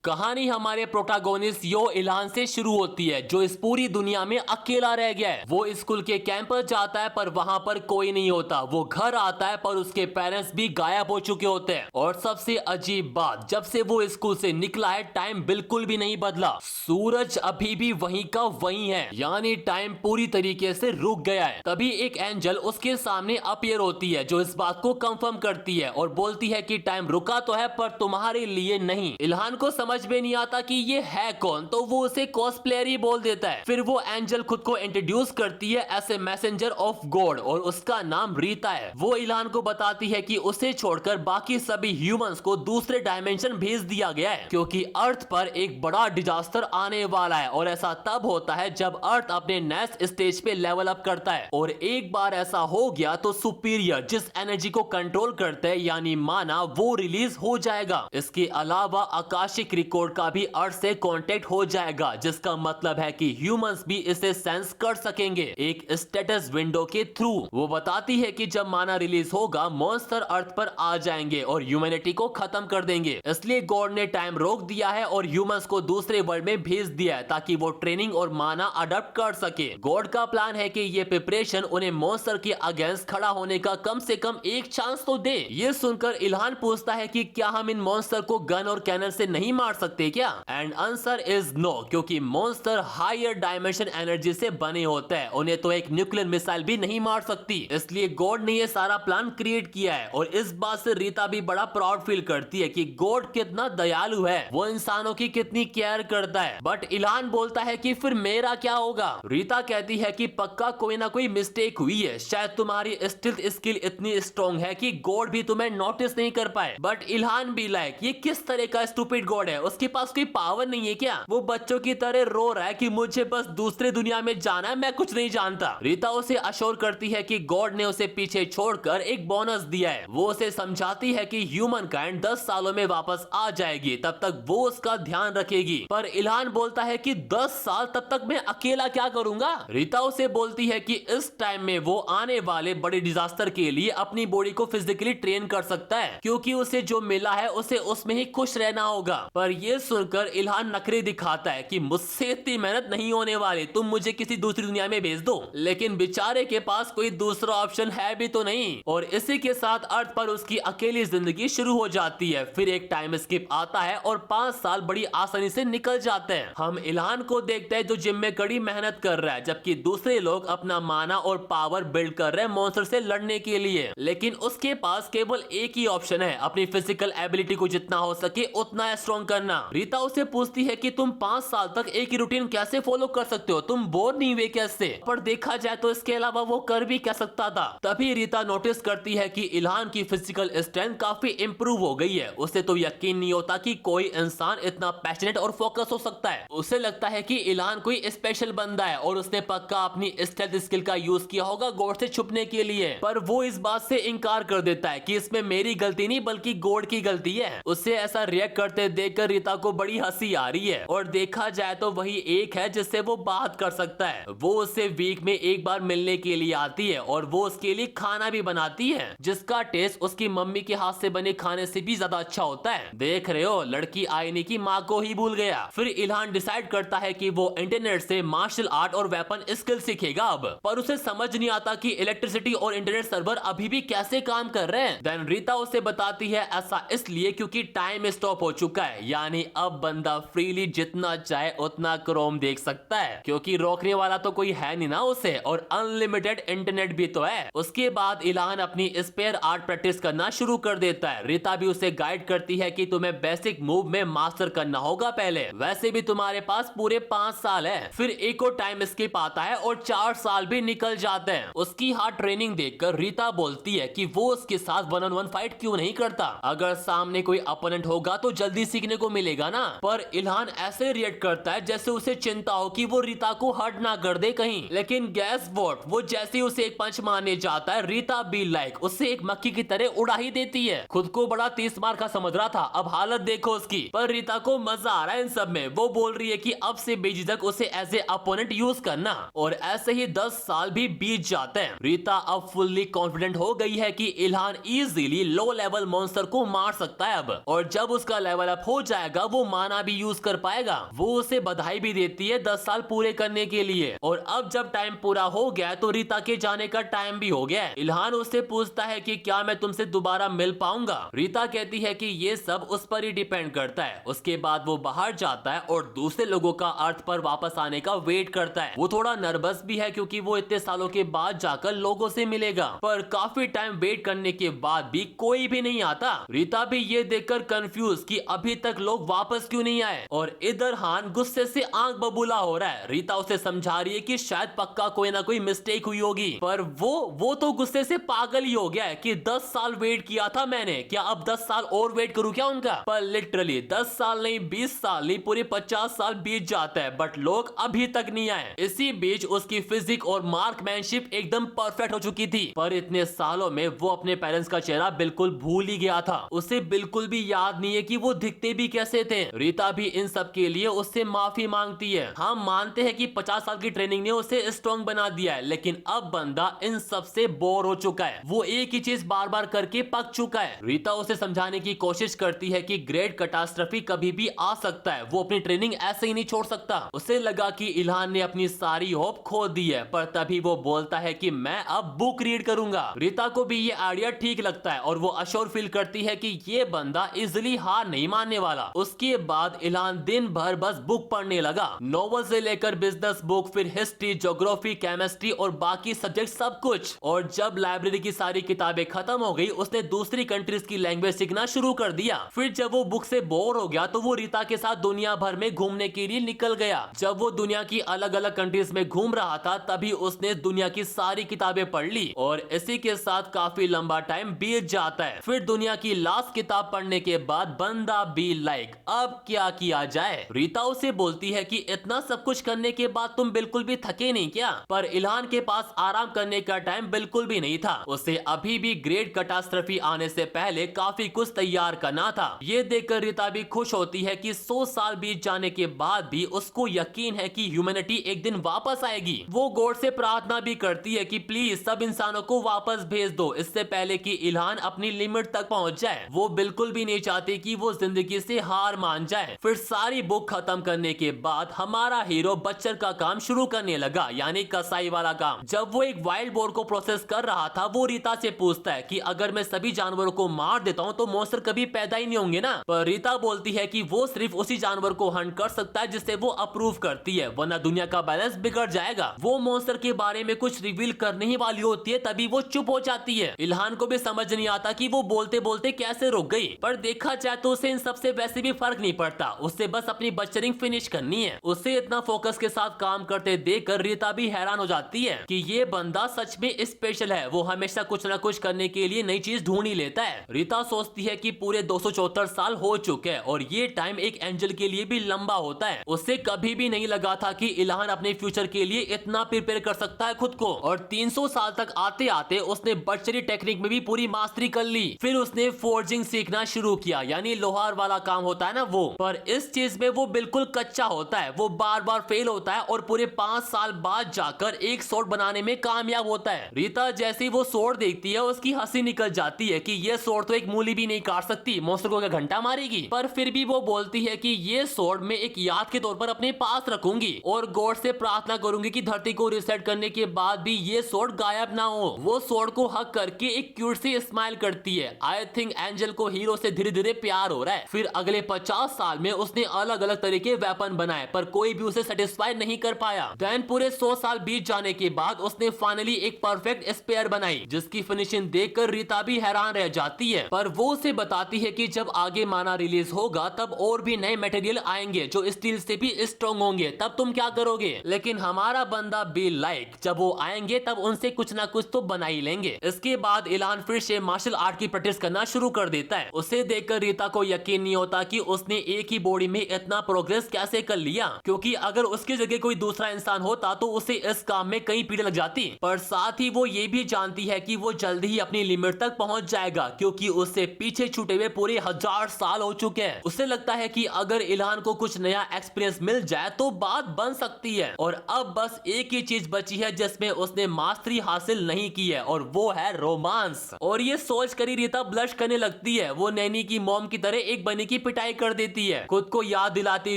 कहानी हमारे प्रोटागोनिस्ट यो इल्हान से शुरू होती है, जो इस पूरी दुनिया में अकेला रह गया है। वो स्कूल के कैंपस जाता है पर वहां पर कोई नहीं होता। वो घर आता है पर उसके पेरेंट्स भी गायब हो चुके होते हैं। और सबसे अजीब बात, जब से वो स्कूल से निकला है टाइम बिल्कुल भी नहीं बदला। सूरज अभी भी वहीं का वहीं है, यानी टाइम पूरी तरीके से रुक गया है। तभी एक एंजल उसके सामने अपीयर होती है, जो इस बात को कंफर्म करती है और बोलती है कि टाइम रुका तो है पर तुम्हारे लिए नहीं। इल्हान को समझ में नहीं आता कि ये है कौन, तो वो उसे कॉस्प्लेयर ही बोल देता है। फिर वो एंजल खुद को इंट्रोड्यूस करती है as a messenger of God और उसका नाम रीता है। वो इल्हान को बताती है कि उसे छोड़कर बाकी सभी ह्यूमंस को दूसरे डायमेंशन भेज दिया गया है, क्योंकि अर्थ पर एक बड़ा डिजास्टर आने वाला है। और ऐसा तब होता है जब अर्थ अपने नेक्स्ट स्टेज पे लेवल अप करता है। और एक बार ऐसा हो गया तो सुपीरियर जिस एनर्जी को कंट्रोल करते हैं, यानी माना, वो रिलीज हो जाएगा। इसके अलावा आकाशिक रिकॉर्ड का भी अर्थ से कांटेक्ट हो जाएगा, जिसका मतलब है कि ह्यूमंस भी इसे सेंस कर सकेंगे एक स्टेटस विंडो के थ्रू। वो बताती है कि जब माना रिलीज होगा मॉन्स्टर अर्थ पर आ जाएंगे और ह्यूमैनिटी को खत्म कर देंगे। इसलिए गॉड ने टाइम रोक दिया है और ह्यूमंस को दूसरे वर्ल्ड में भेज दिया है ताकि वो ट्रेनिंग और माना अडॉप्ट कर सके। गॉड का प्लान है कि ये प्रिपरेशन उन्हें मॉन्स्टर के अगेंस्ट खड़ा होने का कम से कम एक चांस तो दे। ये सुनकर इल्हान पूछता है कि क्या हम इन मॉन्स्टर को गन और कैनन से नहीं मार सकते क्या? एंड आंसर इज नो, क्योंकि मॉन्स्टर हायर डायमेंशन एनर्जी से बने होते हैं। उन्हें तो एक न्यूक्लियर मिसाइल भी नहीं मार सकती। इसलिए गॉड ने ये सारा प्लान क्रिएट किया है। और इस बात से रीता भी बड़ा प्राउड फील करती है कि गॉड कितना दयालु है, वो इंसानों की कितनी केयर करता है। बट इल्हान बोलता है कि फिर मेरा क्या होगा? रीता कहती है कि पक्का कोई ना कोई मिस्टेक हुई है, शायद तुम्हारी स्टिल्थ स्किल इतनी स्ट्रॉन्ग है कि गॉड भी तुम्हें नोटिस नहीं कर पाए। बट इल्हान भी लाइक, ये किस तरह का स्टूपिड गॉड है? उसके पास कोई पावर नहीं है क्या? वो बच्चों की तरह रो रहा है कि मुझे बस दूसरे दुनिया में जाना है, मैं कुछ नहीं जानता। रीता उसे अश्योर करती है कि गॉड ने उसे पीछे छोड़कर एक बोनस दिया है। वो उसे समझाती है कि ह्यूमन काइंड 10 सालों में वापस आ जाएगी, तब तक वो उसका ध्यान रखेगी। पर इल्हान बोलता है कि 10 साल, तब तक मैं अकेला क्या करूंगा? रीता उसे बोलती है कि इस टाइम में वो आने वाले बड़े डिजास्टर के लिए अपनी बॉडी को फिजिकली ट्रेन कर सकता है, क्योंकि उसे जो मिला है उसे उसमें ही खुश रहना होगा। पर यह सुनकर इल्हान नखरे दिखाता है कि मुझसे इतनी मेहनत नहीं होने वाली, तुम मुझे किसी दूसरी दुनिया में भेज दो। लेकिन बेचारे के पास कोई दूसरा ऑप्शन है भी तो नहीं। और इसी के साथ अर्थ पर उसकी अकेली जिंदगी शुरू हो जाती है। फिर एक टाइम स्किप आता है और 5 साल बड़ी आसानी से निकल जाते हैं। हम इल्हान को देखते हैं जो जिम में कड़ी मेहनत कर रहा है, जबकि दूसरे लोग अपना माना और पावर बिल्ड कर रहे हैं मॉन्स्टर से लड़ने के लिए। लेकिन उसके पास केवल एक ही ऑप्शन है, अपनी फिजिकल एबिलिटी को जितना हो सके उतना स्ट्रॉन्ग करना। रीता उसे पूछती है कि तुम 5 साल तक एक ही रूटीन कैसे फॉलो कर सकते हो? तुम बोर नहीं हुए कैसे? पर देखा जाए तो इसके अलावा वो कर भी क्या सकता था। तभी रीता नोटिस करती है कि इल्हान की फिजिकल स्ट्रेंथ काफी इंप्रूव हो गई है। उसे तो यकीन नहीं होता कि कोई इंसान इतना पैशनेट और फोकस हो सकता है। उसे लगता है कि इल्हान कोई स्पेशल बंदा है और उसने पक्का अपनी स्टेल्थ स्किल का यूज किया होगा गॉड से छुपने के लिए। पर वो इस बात से इनकार कर देता है कि इसमें मेरी गलती नहीं बल्कि गॉड की गलती है। उसे ऐसा रिएक्ट करते देखकर रीता को बड़ी हंसी आ रही है। और देखा जाए तो वही एक है जिससे वो बात कर सकता है। वो उससे वीक में एक बार मिलने के लिए आती है और वो उसके लिए खाना भी बनाती है, जिसका टेस्ट उसकी मम्मी के हाथ से बने खाने से भी ज्यादा अच्छा होता है। देख रहे हो, लड़की आईने की माँ को ही भूल गया। फिर इल्हान डिसाइड करता है कि वो इंटरनेट से मार्शल आर्ट और वेपन स्किल सीखेगा अब। पर उसे समझ नहीं आता कि इलेक्ट्रिसिटी और इंटरनेट सर्वर अभी भी कैसे काम कर रहे हैं। देन रीता उसे बताती है ऐसा इसलिए क्योंकि टाइम स्टॉप हो चुका है, यानी अब बंदा फ्रीली जितना चाहे उतना क्रोम देख सकता है, क्योंकि रोकने वाला तो कोई है नहीं ना उसे। और अनलिमिटेड इंटरनेट भी तो है। उसके बाद इल्हान अपनी स्पेयर आर्ट प्रैक्टिस करना शुरू कर देता है। रीता भी उसे गाइड करती है कि तुम्हें बेसिक मूव में मास्टर करना होगा पहले, वैसे भी तुम्हारे पास पूरे 5 साल है। फिर एक और टाइम स्किप आता है और 4 साल भी निकल जाते हैं। उसकी हार्ड ट्रेनिंग देखकर रीता बोलती है कि वो उसके साथ 1-on-1 फाइट क्यों नहीं करता? अगर सामने कोई अपोनेंट होगा तो जल्दी सीखने को मिलेगा ना। पर इल्हान ऐसे रिएक्ट करता है जैसे उसे चिंता हो कि वो रीता को हर्ट ना कर दे कहीं। लेकिन गैस व्हाट, वो जैसे ही उसे एक पंच मारने जाता है, रीता भी लाइक उससे एक मक्खी की तरह उड़ा ही देती है। खुद को बड़ा 30 मार का समझ रहा था, अब हालत देखो उसकी। पर रीता को मजा आ रहा है इन सब में। वो बोल रही है कि अब से बेझिझक उसे एज ए अपोनेंट यूज करना। और ऐसे ही 10 साल भी बीत जाते हैं। रीता अब फुल्ली कॉन्फिडेंट हो गई है कि Ilhan easily low level monster को मार सकता है अब। और जब उसका लेवल अप हो जाएगा वो माना भी यूज कर पाएगा। वो उसे बधाई भी देती है 10 साल पूरे करने के लिए। और अब जब टाइम पूरा हो गया तो रीता के जाने का टाइम भी हो गया है। इल्हान उससे पूछता है कि क्या मैं तुमसे दोबारा मिल पाऊंगा। रीता कहती है कि ये सब उस पर ही डिपेंड करता है। उसके बाद वो बाहर जाता है और दूसरे लोगों का अर्थ पर वापस आने का वेट करता है। वो थोड़ा नर्वस भी है क्योंकि वो इतने सालों के बाद जाकर लोगों से मिलेगा, पर काफी टाइम वेट करने के बाद भी कोई भी नहीं आता। रीता भी ये देखकर कंफ्यूज कि अभी तक लोग वापस क्यों नहीं आए। और इधर हान गुस्से से आंख बबूला हो रहा है। रीता उसे समझा रही है कि शायद पक्का कोई ना कोई मिस्टेक हुई होगी, पर वो तो गुस्से से पागल ही हो गया है कि 10 साल वेट किया था मैंने, क्या अब 10 साल और वेट करूं क्या उनका। पर लिटरली 10 साल नहीं, 20 साल नहीं, पूरे 50 साल बीत जाता है बट लोग अभी तक नहीं आए। इसी बीच उसकी फिजिक और मार्कमैनशिप एकदम परफेक्ट हो चुकी थी, पर इतने सालों में वो अपने पेरेंट्स का चेहरा बिल्कुल भूल ही गया था। उसे बिल्कुल भी याद नहीं है कि वो दिखते भी कैसे थे। रीता भी इन सब के लिए उससे माफी मांगती है। हम मानते हैं कि 50 साल की ट्रेनिंग ने उसे स्ट्रॉन्ग बना दिया है, लेकिन अब बंदा इन सब से बोर हो चुका है। वो एक ही चीज बार बार करके पक चुका है। रीता उसे समझाने की कोशिश करती है कि ग्रेट कैटास्ट्रॉफी कभी भी आ सकता है, वो अपनी ट्रेनिंग ऐसे ही नहीं छोड़ सकता। उसे लगा कि इल्हान ने अपनी सारी होप खो दी है, पर तभी वो बोलता है कि मैं अब बुक रीड करूंगा। रीता को भी ये आइडिया ठीक लगता है और वो अश्योर फील करती है कि ये बंदा इजिली हार नहीं मानने वाला। उसके बाद इल्हान दिन भर बस बुक पढ़ने लगा, नॉवल से लेकर बिजनेस बुक, फिर हिस्ट्री, ज्योग्राफी, केमिस्ट्री और बाकी सब्जेक्ट सब कुछ। और जब लाइब्रेरी की सारी किताबें खत्म हो गई उसने दूसरी कंट्रीज की लैंग्वेज सीखना शुरू कर दिया। फिर जब वो बुक से बोर हो गया तो वो रीता के साथ दुनिया भर में घूमने के लिए निकल गया। जब वो दुनिया की अलग अलग कंट्रीज में घूम रहा था तभी उसने दुनिया की सारी किताबें पढ़ ली और इसी के साथ काफी लंबा टाइम बीत जाता है। फिर दुनिया की लास्ट किताब पढ़ने के बाद बंदा बी लाइक अब क्या किया जाए। रीता उसे बोलती है कि इतना सब कुछ करने के बाद तुम बिल्कुल भी थके नहीं क्या। पर इल्हान के पास आराम करने का टाइम बिल्कुल भी नहीं था। उसे अभी भी ग्रेट कैटास्ट्रॉफी आने से पहले काफी कुछ तैयार करना था। ये देखकर रीता भी खुश होती है कि 100 साल बीत जाने के बाद भी उसको यकीन है कि ह्यूमैनिटी एक दिन वापस आएगी। वो गॉड से प्रार्थना भी करती है कि प्लीज सब इंसानों को वापस भेज दो, इससे पहले कि इल्हान अपनी लिमिट तक पहुंच जाए। वो बिल्कुल भी नहीं चाहती कि वो जिंदगी से हार मान जाए। फिर सारी बुक खत्म करने के बाद हमारा हीरो बच्चर का काम शुरू करने लगा, यानी कसाई वाला काम। जब वो एक वाइल्ड बोर को प्रोसेस कर रहा था वो रीता से पूछता है कि अगर मैं सभी जानवरों को मार देता हूँ तो मॉन्स्टर कभी पैदा ही नहीं होंगे ना। पर रीता बोलती है कि वो सिर्फ उसी जानवर को हंट कर सकता है जिससे वो अप्रूव करती है, वरना दुनिया का बैलेंस बिगड़ जाएगा। वो मॉन्स्टर के बारे में कुछ रिवील करने ही वाली होती है तभी वो चुप हो जाती है। इल्हान को भी समझ नहीं आता कि वो बोलते बोलते कैसे रुक गई, पर देखा जाए तो उसे इन सबसे वैसे भी फर्क नहीं पड़ता। उससे बस अपनी बच्चरिंग फिनिश करनी है। उसे इतना फोकस के साथ काम करते देखकर रीता भी हैरान हो जाती है कि ये बंदा सच में स्पेशल है। वो हमेशा कुछ ना कुछ करने के लिए नई चीज ढूंढ ही लेता है। रीता सोचती है कि पूरे 274 साल हो चुके हैं और ये टाइम एक एंजल के लिए भी लंबा होता है। उससे कभी भी नहीं लगा था कि इल्हान अपने फ्यूचर के लिए इतना प्रिपेयर कर सकता है खुद को। और 300 साल तक आते आते उसने बर्चरी टेक्निक में भी पूरी मास्टरी कर ली। फिर उसने फोर्जिंग सीखना शुरू किया, यानी लोहार वाला काम होता है ना वो। पर इस चीज में वो बिल्कुल कच्चा होता है। वो बार बार फेल होता है और पूरे 5 साल बाद जाकर एक सोर्ड बनाने में कामयाब होता है। रीता जैसे ही वो सोर्ड देखती है उसकी हंसी निकल जाती है कि ये सोर्ड तो एक मूली भी नहीं काट सकती, मॉन्स्टर को क्या घंटा मारेगी। पर फिर भी वो बोलती है कि ये सोर्ड में एक याद के तौर पर अपने पास रखूंगी और गॉड से प्रार्थना करूंगी कि धरती को रिसेट करने के बाद भी ये सोर्ड गायब ना हो। वो सोर्ड को हक करके एक क्यूट सी स्माइल करती है। आई थिंक एंजल को हीरो से धीरे धीरे प्यार हो रहा है। फिर अगले 50 साल में उसने अलग अलग तरह के वेपन बनाए पर कोई भी उसे सेटिस्फाई नहीं कर पाया। देन पूरे 100 साल बीत जाने के बाद उसने फाइनली एक परफेक्ट स्पेयर बनाई जिसकी फिनिशिंग देखकर रीता भी हैरान रह जाती है। पर वो उसे बताती है कि जब आगे माना रिलीज होगा तब और भी नए मटेरियल आएंगे जो स्टील से भी स्ट्रॉन्ग होंगे, तब तुम क्या करोगे। लेकिन हमारा बंदा बी लाइक जब वो आएंगे तब उनसे कुछ ना कुछ तो बना ही लेंगे। इसके बाद इल्हान फिर से मार्शल आर्ट की प्रैक्टिस करना शुरू कर देता है। उसे देखकर रीता को यकीन नहीं होता कि उसने एक ही बॉडी में इतना प्रोग्रेस कैसे कर लिया, क्योंकि अगर उसकी जगह कोई दूसरा इंसान होता तो उसे इस काम में कई पीढ़ी लग जाती। पर साथ ही वो ये भी जानती है कि वो जल्द ही अपनी लिमिट तक पहुंच जाएगा, क्योंकि उससे पीछे छूटे हुए पूरे 1000 साल हो चुके हैं। उसे लगता है कि अगर इल्हान को कुछ नया एक्सपीरियंस मिल जाए तो बात बन सकती है। और अब बस एक ही चीज बची है जिसमें उसने मास्टरी हासिल नहीं की है और वो है रोमांस। और ये सोच कर ही रीता ब्लश करने लगती है। वो नैनी की मॉम की तरह एक बनी की पिटाई कर देती है, खुद को याद दिलाते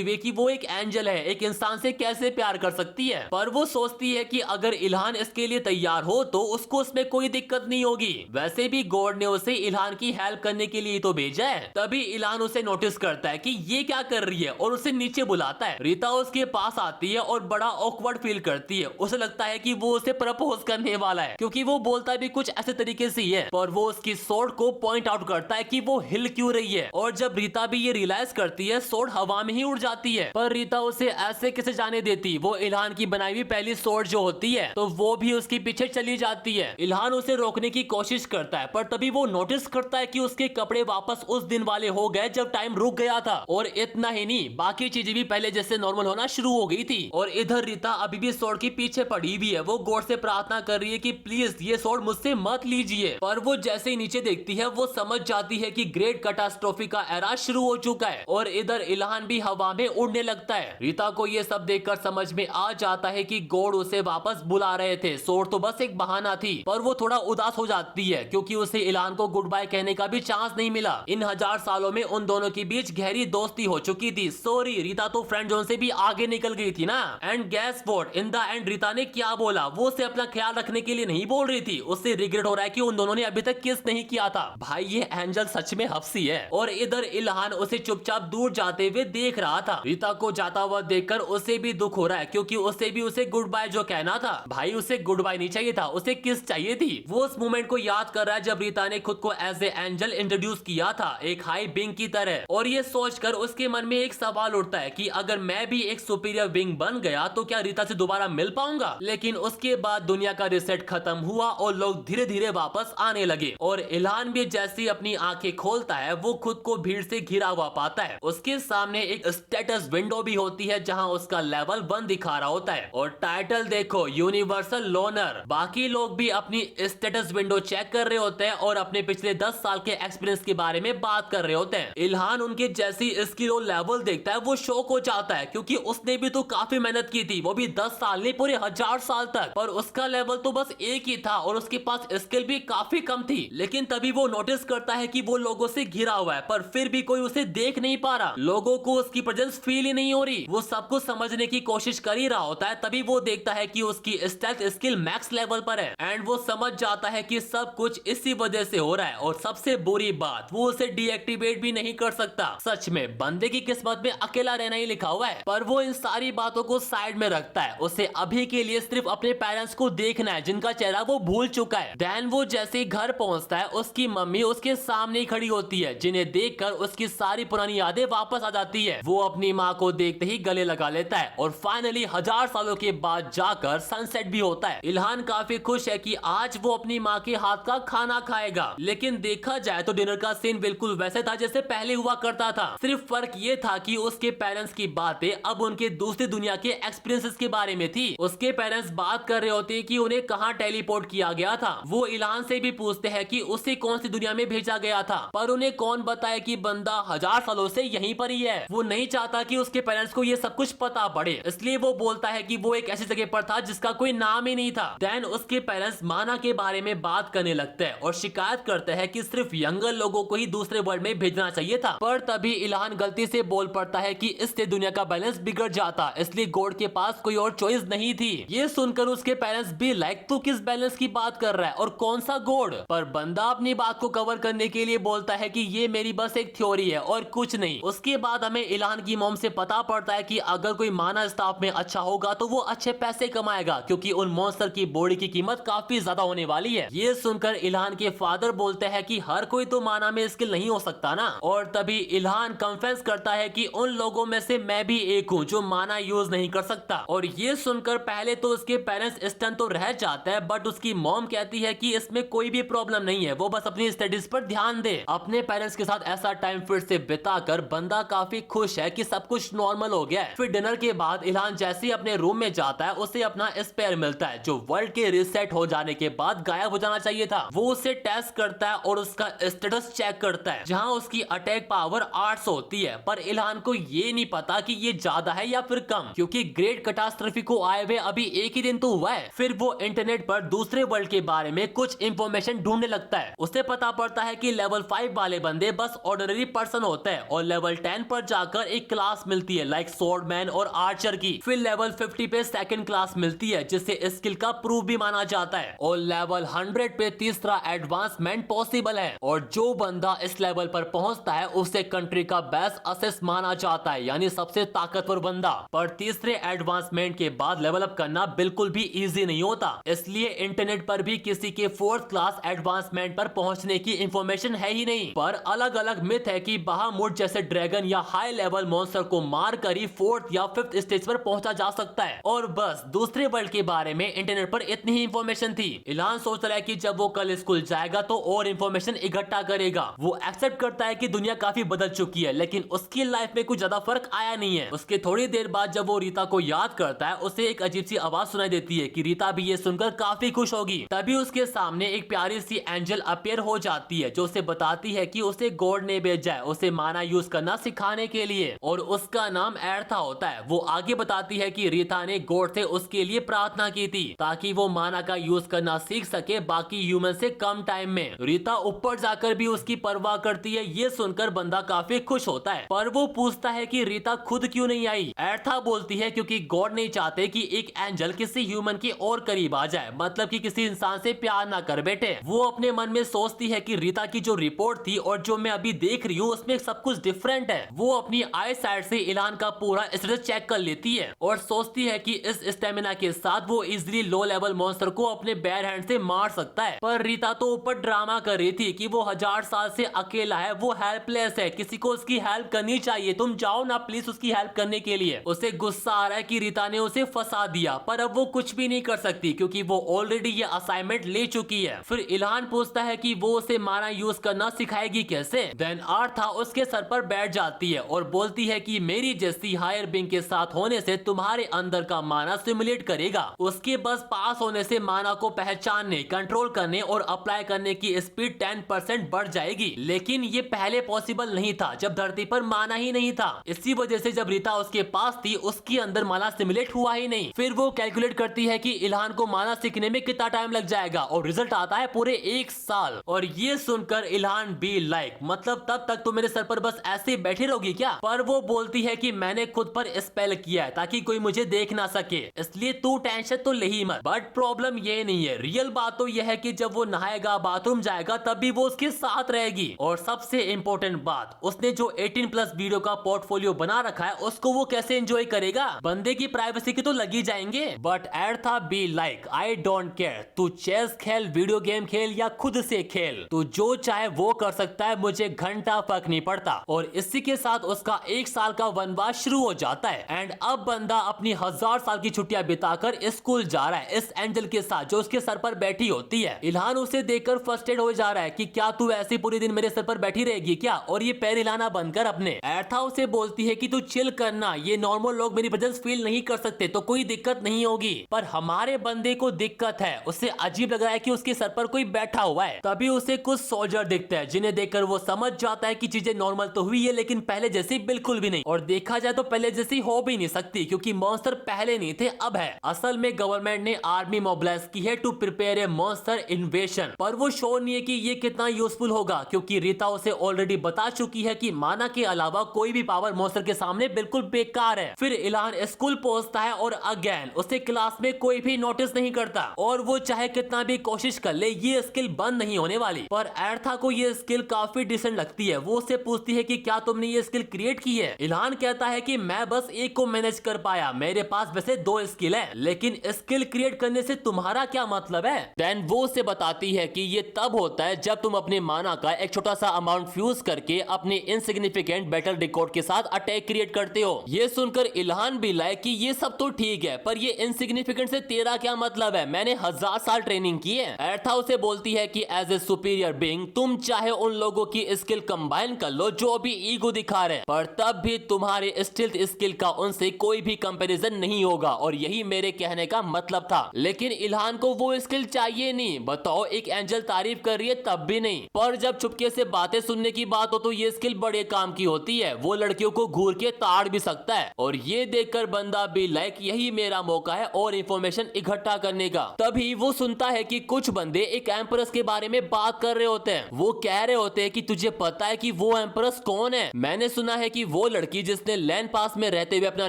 हुए कि वो एक एंजल है, एक इंसान से कैसे प्यार कर सकती है। पर वो सोचती है कि अगर इल्हान इसके लिए तैयार हो तो उसको उसमें कोई दिक्कत नहीं होगी। वैसे भी गॉड ने उसे इल्हान की हेल्प करने के लिए तो भेजा है। तभी इल्हान उसे नोटिस करता है कि ये क्या कर रही है और उसे नीचे बुलाता है। रीता उसके पास आती है और बड़ा ऑकवर्ड फील करती है। उसे लगता है कि वो उसे प्रपोज करने वाला है, क्योंकि वो बोलता भी कुछ ऐसे तरीके से ही है। पर वो उसकी सोर्ड को पॉइंट आउट करता है कि वो हिल क्यों रही है। और जब रीता भी ये रियलाइज करती है, सोर्ड हवा में ही उड़ जाती है। पर रीता उसे ऐसे कैसे जाने देती। वो इल्हान की बनाई हुई पहली सोर्ड जो होती है, तो वो भी उसके पीछे चली जाती है। इल्हान उसे रोकने की कोशिश करता है, पर तभी वो नोटिस करता है कि उसके कपड़े वापस उस दिन वाले हो गए जब टाइम रुक गया था। और इतना ही नहीं, बाकी चीजें भी पहले जैसे नॉर्मल होना शुरू हो गई थी। और इधर रीता अभी भी सोर्ड के पीछे पड़ी हुई है। वो गॉड से प्रार्थना कर रही है कि प्लीज ये सोर्ड मुझसे मत लीजिए। पर वो जैसे ही नीचे देखती है, वो समझ जाती है कि ग्रेट कैटास्ट्रोफी का एरा शुरू हो चुका है। और इधर इल्हान भी हवा में उड़ने लगता है। रीता को ये सब देखकर समझ में आ जाता है कि गॉड उसे वापस बुला रहे थे, सोर्ड तो बस एक बहाना थी। पर वो थोड़ा उदास हो जाती है, क्योंकि उसे इल्हान को गुड बाय कहने का भी चांस नहीं मिला। इन 1000 सालों में उन दोनों के बीच गहरी दोस्ती हो चुकी थी। सॉरी, रीता तो फ्रेंड जोन से भी आगे निकल गई थी ना। And gas what, in the end Rita ने क्या बोला, वो उसे अपना ख्याल रखने के लिए नहीं बोल रही थी। उससे रिग्रेट हो रहा है कि उन दोनों ने अभी तक किस नहीं किया था। भाई ये एंजल सच में हफ्सी है। और इधर इल्हान उसे चुपचाप दूर जाते हुए देख रहा था। रीता को जाता हुआ देखकर उसे भी दुख हो रहा है, क्योंकि उसे गुड बाय जो कहना था, भाई उसे गुड बाय नहीं चाहिए था, उसे किस चाहिए थी। वो उस मोमेंट को याद कर रहा है जब रीता ने खुद को एज ए एंजल इंट्रोड्यूस किया था, एक हाई बिंग की तरह। और ये सोचकर उसके मन में एक सवाल उठता है कि अगर मैं भी एक सुपीरियर विंग बन गया तो क्या रीता से दोबारा मिल पाऊंगा। लेकिन उसके बाद दुनिया का रिसेट खत्म हुआ और लोग धीरे धीरे वापस आने लगे। और इल्हान भी जैसी अपनी आंखें खोलता है, वो खुद को भीड़ से घिरा हुआ पाता है। उसके सामने एक स्टेटस विंडो भी होती है, जहां उसका लेवल 1 दिखा रहा होता है। और टाइटल देखो, यूनिवर्सल लोनर। बाकी लोग भी अपनी स्टेटस विंडो चेक कर रहे होते हैं और अपने पिछले 10 साल के एक्सपीरियंस के बारे में बात कर रहे होते हैं। इल्हान उनके जैसी स्किल और लेवल देखता है, वो शौक हो जाता है, क्योंकि उसने भी तो काफी मेहनत की थी, वो भी 10 साल नहीं पूरे 1000 साल तक। पर उसका लेवल तो बस एक ही था और उसके पास स्किल भी काफी कम थी। लेकिन तभी वो नोटिस करता है कि वो लोगों से घिरा हुआ है, पर फिर भी कोई उसे देख नहीं पा रहा। लोगों को उसकी प्रेजेंस फील ही नहीं हो रही। वो सब कुछ समझने की कोशिश कर ही रहा होता है। तभी वो देखता है कि उसकी स्टेल्थ स्किल मैक्स लेवल पर है। एंड वो समझ जाता है कि सब कुछ इसी वजह से हो रहा है। और सबसे बुरी बात, वो उसे डीएक्टिवेट भी नहीं कर सकता। सच में बंदे की किस्मत में अकेला रहना ही लिखा हुआ है। पर वो इन सारी बातों को साइड में रखता है। उसे अभी के लिए सिर्फ अपने पेरेंट्स को देखना है, जिनका चेहरा वो भूल चुका है। देन वो जैसे ही घर पहुंचता है, उसकी मम्मी उसके सामने ही खड़ी होती है, जिन्हें देखकर उसकी सारी पुरानी यादें वापस आ जाती है। वो अपनी माँ को देखते ही गले लगा लेता है। और फाइनली 1000 सालों के बाद जाकर सनसेट भी होता है। इल्हान काफी खुश है कि आज वो अपनी माँ के हाथ का खाना खाएगा। लेकिन देखा जाए तो डिनर का सीन बिल्कुल वैसे था जैसे पहले हुआ करता था। सिर्फ फर्क ये था कि उसके पेरेंट्स की बातें अब उनके दूसरी दुनिया के एक्सपीरियंसेस के बारे में थी। उसके पेरेंट्स बात कर रहे होते कि उन्हें कहाँ टेलीपोर्ट किया गया था। वो इल्हान से भी पूछते हैं कि उसे कौन सी दुनिया में भेजा गया था, पर उन्हें कौन बताए कि बंदा 1000 सालों से यहीं पर ही है। वो नहीं चाहता कि उसके पेरेंट्स को ये सब कुछ पता पड़े, इसलिए वो बोलता है कि वो एक ऐसी जगह पर था जिसका कोई नाम ही नहीं था। देन उसके पेरेंट्स माना के बारे में बात करने लगते हैं और शिकायत करते हैं कि सिर्फ यंगर लोगों को ही दूसरे वर्ल्ड में भेजना चाहिए था। पर तभी इल्हान गलती से बोल पड़ता है कि इससे दुनिया का बैलेंस बिगड़ जाता, इसलिए गॉड के पास कोई और चॉइस नहीं थी। ये सुनकर उसके पेरेंट्स भी लाइक, तू किस बैलेंस की बात कर रहा है और कौन सा गॉड। पर बंदा अपनी बात को कवर करने के लिए बोलता है कि ये मेरी बस एक थ्योरी है और कुछ नहीं। उसके बाद हमें इल्हान की मॉम से पता पड़ता है कि अगर कोई माना स्टाफ में अच्छा होगा तो वो अच्छे पैसे कमाएगा, क्योंकि उन मॉन्स्टर की बॉडी की कीमत काफी ज्यादा होने वाली है। ये सुनकर इल्हान के फादर बोलते हैं कि हर कोई तो माना में स्किल नहीं हो सकता ना। और तभी इल्हान कन्फेस करता है कि उन लोगों में से मैं भी एक हूँ जो माना यूज नहीं कर सकता। और ये सुनकर पहले तो उसके पेरेंट्स स्टन तो रह जाते हैं, बट उसकी मॉम कहती है कि इसमें कोई भी प्रॉब्लम नहीं है, वो बस अपनी स्टडीज पर ध्यान दे। अपने पेरेंट्स के साथ ऐसा टाइम फिर से बिताकर बंदा काफी खुश है कि सब कुछ नॉर्मल हो गया है। फिर डिनर के बाद इल्हान जैसे ही अपने रूम में जाता है, उसे अपना स्पेयर मिलता है जो वर्ल्ड के रिसेट हो जाने के बाद गायब हो जाना चाहिए था। वो उसे टेस्ट करता है और उसका स्टेटस चेक करता है, जहां उसकी अटैक पावर 800 होती है। पर इल्हान को ये नहीं पता कि ये ज्यादा है या फिर कम, क्योंकि ग्रेट कैटास्ट्रोफी को आए हुए अभी एक ही दिन तो हुआ है। फिर वो इंटरनेट पर दूसरे वर्ल्ड के बारे में कुछ इंफॉर्मेशन ढूंढने लगता है। उसे पता पड़ता है कि लेवल 5 वाले बंदे बस ऑर्डिनरी पर्सन पर्सन होता है और लेवल 10 पर जाकर एक क्लास मिलती है लाइक स्वॉर्डमैन और आर्चर की। फिर लेवल 50 पे सेकंड क्लास मिलती है जिससे स्किल का प्रूफ भी माना जाता है और लेवल 100 पे तीसरा एडवांसमेंट पॉसिबल है और जो बंदा इस लेवल पर पहुंचता है उसे कंट्री का बेस्ट असेस माना जाता है, यानी सबसे ताकतवर बंदा। पर तीसरे एडवांसमेंट के बाद लेवल अप करना बिल्कुल भी इजी नहीं होता, इसलिए इंटरनेट पर भी किसी के 4th क्लास एडवांसमेंट पर पहुंचने की इंफॉर्मेशन है ही नहीं। पर अलग अलग मिथ है कि बहामुट जैसे ड्रैगन या हाई लेवल मॉन्स्टर को मार कर ही 4th या 5th स्टेज पर पहुंचा जा सकता है। और बस दूसरे वर्ल्ड के बारे में इंटरनेट पर इतनी ही इंफॉर्मेशन थी। इलान सोच रहा है कि जब वो कल स्कूल जाएगा तो और इंफॉर्मेशन इकट्ठा करेगा। वो एक्सेप्ट करता है कि दुनिया काफी बदल चुकी है, लेकिन उसकी लाइफ में कुछ ज्यादा फर्क आया नहीं है। उसके थोड़ी देर बाद जब वो रीता को याद करता है उसे एक अजीब सी आवाज सुनाई देती है कि रीता भी ये सुनकर काफी खुश होगी। तभी उसके सामने एक प्यारी सी एंजल अपीयर हो जाती है जो उसे बताती है कि उसे गॉड ने भेजा है उसे माना यूज करना सिखाने के लिए और उसका नाम एर्था होता है। वो आगे बताती है कि रीता ने गॉड से उसके लिए प्रार्थना की थी ताकि वो माना का यूज करना सीख सके बाकी ह्यूमन से कम टाइम में। रीता ऊपर जाकर भी उसकी परवाह करती है। ये सुनकर बंदा काफी खुश होता है, पर वो पूछता है कि रीता खुद क्यों नहीं आई। एर्था बोलती है क्योंकि गॉड नहीं चाहते कि एक एंजल किसी ह्यूमन के और करीब आ जाए, मतलब कि किसी इंसान से प्यार ना कर बैठे। वो अपने मन में सोचती है कि रीता की जो रिपोर्ट थी और जो मैं अभी देख रही हूँ उसमें सब कुछ डिफरेंट है। वो अपनी आई साइड से इलान का पूरा स्टेटस चेक कर लेती है और सोचती है कि इस स्टेमिना के साथ वो इजिली लो लेवल मॉन्स्टर को अपने बेयर हैंड से मार सकता है। पर रीता तो ऊपर ड्रामा कर रही थी कि वो 1000 साल से अकेला है, वो हेल्पलेस है, किसी को उसकी हेल्प करनी चाहिए, तुम जाओ ना प्लीज उसकी हेल्प करने के लिए। उसे गुस्सा आ रहा है कि रीता ने उसे फंसा दिया, पर अब वो कुछ भी नहीं कर सकती क्योंकि वो ऑलरेडी ये असाइनमेंट ले चुकी है। फिर इलान पूछता है कि वो उसे माना यूज करना सिखाएगी कैसे। देन आर्था उसके सर पर बैठ जाती है और बोलती है कि मेरी जैसी हायर बीइंग के साथ होने से तुम्हारे अंदर का माना सिमुलेट करेगा। उसके बस पास होने से माना को पहचानने, कंट्रोल करने और अप्लाई करने की स्पीड 10% बढ़ जाएगी। लेकिन ये पहले पॉसिबल नहीं था जब धरती पर माना ही नहीं था। इसी वजह से जब रीता उसके पास थी उसके अंदर माना सिमुलेट हुआ ही नहीं। फिर वो कैलकुलेट करती है कि इल्हान को माना सीखने में कितना टाइम लग जाएगा और रिजल्ट आता है पूरे 1 साल। और ये सुनकर इल्हान बी लाइक मतलब तब तक तो मेरे सर पर बस ऐसे बैठी रहोगी क्या। पर वो बोलती है कि मैंने खुद पर स्पेल किया है ताकि कोई मुझे देख ना सके, इसलिए तू टेंशन तो ले ही मत। बट प्रॉब्लम ये नहीं है, रियल बात तो यह है कि जब वो नहाएगा बाथरूम जाएगा तब भी वो उसके साथ रहेगी। और सबसे इंपॉर्टेंट बात, उसने जो 18+ वीडियो का पोर्टफोलियो बना रखा है उसको वो कैसे एंजॉय करेगा। बंदे की प्राइवेसी की तो लगी जाएंगे। बट एर्था be like I don't care, तू चेस खेल, वीडियो गेम खेल या खुद से खेल, तू जो चाहे वो कर सकता है, मुझे घंटा फर्क नहीं पड़ता। और इसी के साथ उसका 1 साल का वनवास शुरू हो जाता है। एंड अब बंदा अपनी 1000 साल की छुट्टियां बिताकर स्कूल जा रहा है इस एंजल के साथ जो उसके सर पर बैठी होती है। इल्हान उसे देखकर फ्रस्ट्रेट हो जा रहा है कि क्या तू ऐसे पूरे दिन मेरे सर पर बैठी रहेगी क्या, और ये पैर हिलाना बंद कर अपने। एर्था उसे बोलती है कि तू चिल करना, ये नॉर्मल लोग मेरी प्रेजेंस फील नहीं कर सकते तो कोई दिक्कत नहीं होगी। पर हमारे बंदे को दिक्कत है, उसे अजीब लग रहा है कि उसके सर पर कोई बैठा हुआ है। तभी उसे कुछ सोल्जर दिखते हैं जिन्हें देखकर वो समझ जाता है कि चीजें नॉर्मल तो हुई है लेकिन पहले जैसी बिल्कुल भी नहीं। और देखा जाए तो पहले जैसी हो भी नहीं सकती क्योंकि मॉन्स्टर पहले नहीं थे अब है। असल में गवर्नमेंट ने आर्मी मोबिलाइज की है to prepare a monster invasion, पर वो श्योर नहीं है कि ये कितना यूजफुल होगा क्योंकि रीता उसे ऑलरेडी बता चुकी है कि माना के अलावा कोई भी पावर मॉन्स्टर के सामने बिल्कुल बेकार है। फिर इल्हान स्कूल पहुंचता है और अगेन उसे क्लास में कोई भी नोटिस नहीं करता और वो चाहे कितना भी कोशिश कर ले ये स्किल बंद नहीं होने वाली। पर एर्था को ये स्किल काफी डिसेंट लगती है। वो उससे पूछती है कि क्या तुमने ये स्किल क्रिएट की है। इल्हान कहता है कि मैं बस एक को मैनेज कर पाया, मेरे पास वैसे 2 स्किल है, लेकिन स्किल क्रिएट करने से तुम्हारा क्या मतलब है। देन वो उसे बताती है कि ये तब होता है जब तुम अपने माना का एक छोटा सा अमाउंट फ्यूज करके अपने इनसिग्निफिकेंट बैटल रिकॉर्ड के साथ अटैक क्रिएट करते हो। ये सुनकर इल्हान भी लाइक कि ये सब तो ठीक है पर ये इनसिग्निफिकेंट से तेरा क्या मतलब है, मैंने 1000 साल ट्रेनिंग की है। एर्था उसे बोलती है कि एज ए सुपीरियर बीइंग तुम चाहे उन लोगों की स्किल कंबाइन कर लो जो भी ईगो दिखा रहे, पर तब भी तुम्हारे स्टिल्थ स्किल का उनसे कोई भी कंपैरिजन नहीं होगा और यही मेरे कहने का मतलब था। लेकिन इल्हान को वो स्किल चाहिए नहीं। बताओ, एक एंजल तारीफ कर रही है तब भी नहीं। पर जब चुपके से बातें सुनने की बात हो तो ये स्किल बड़े काम की होती है, वो लड़कियों को घूर के ताड़ भी सकता है। और ये देखकर बंदा भी लाइक यही मेरा मौका है और इंफॉर्मेशन इकट्ठा करने का। तभी वो सुनता है कि कुछ बंदे एक एम्प्रेस के बारे में बात कर रहे होते हैं। वो कह रहे होते हैं कि तुझे पता है कि वो एम्प्रेस कौन है? मैंने सुना है कि वो लड़की जिसने लैंड पास में रहते हुए अपना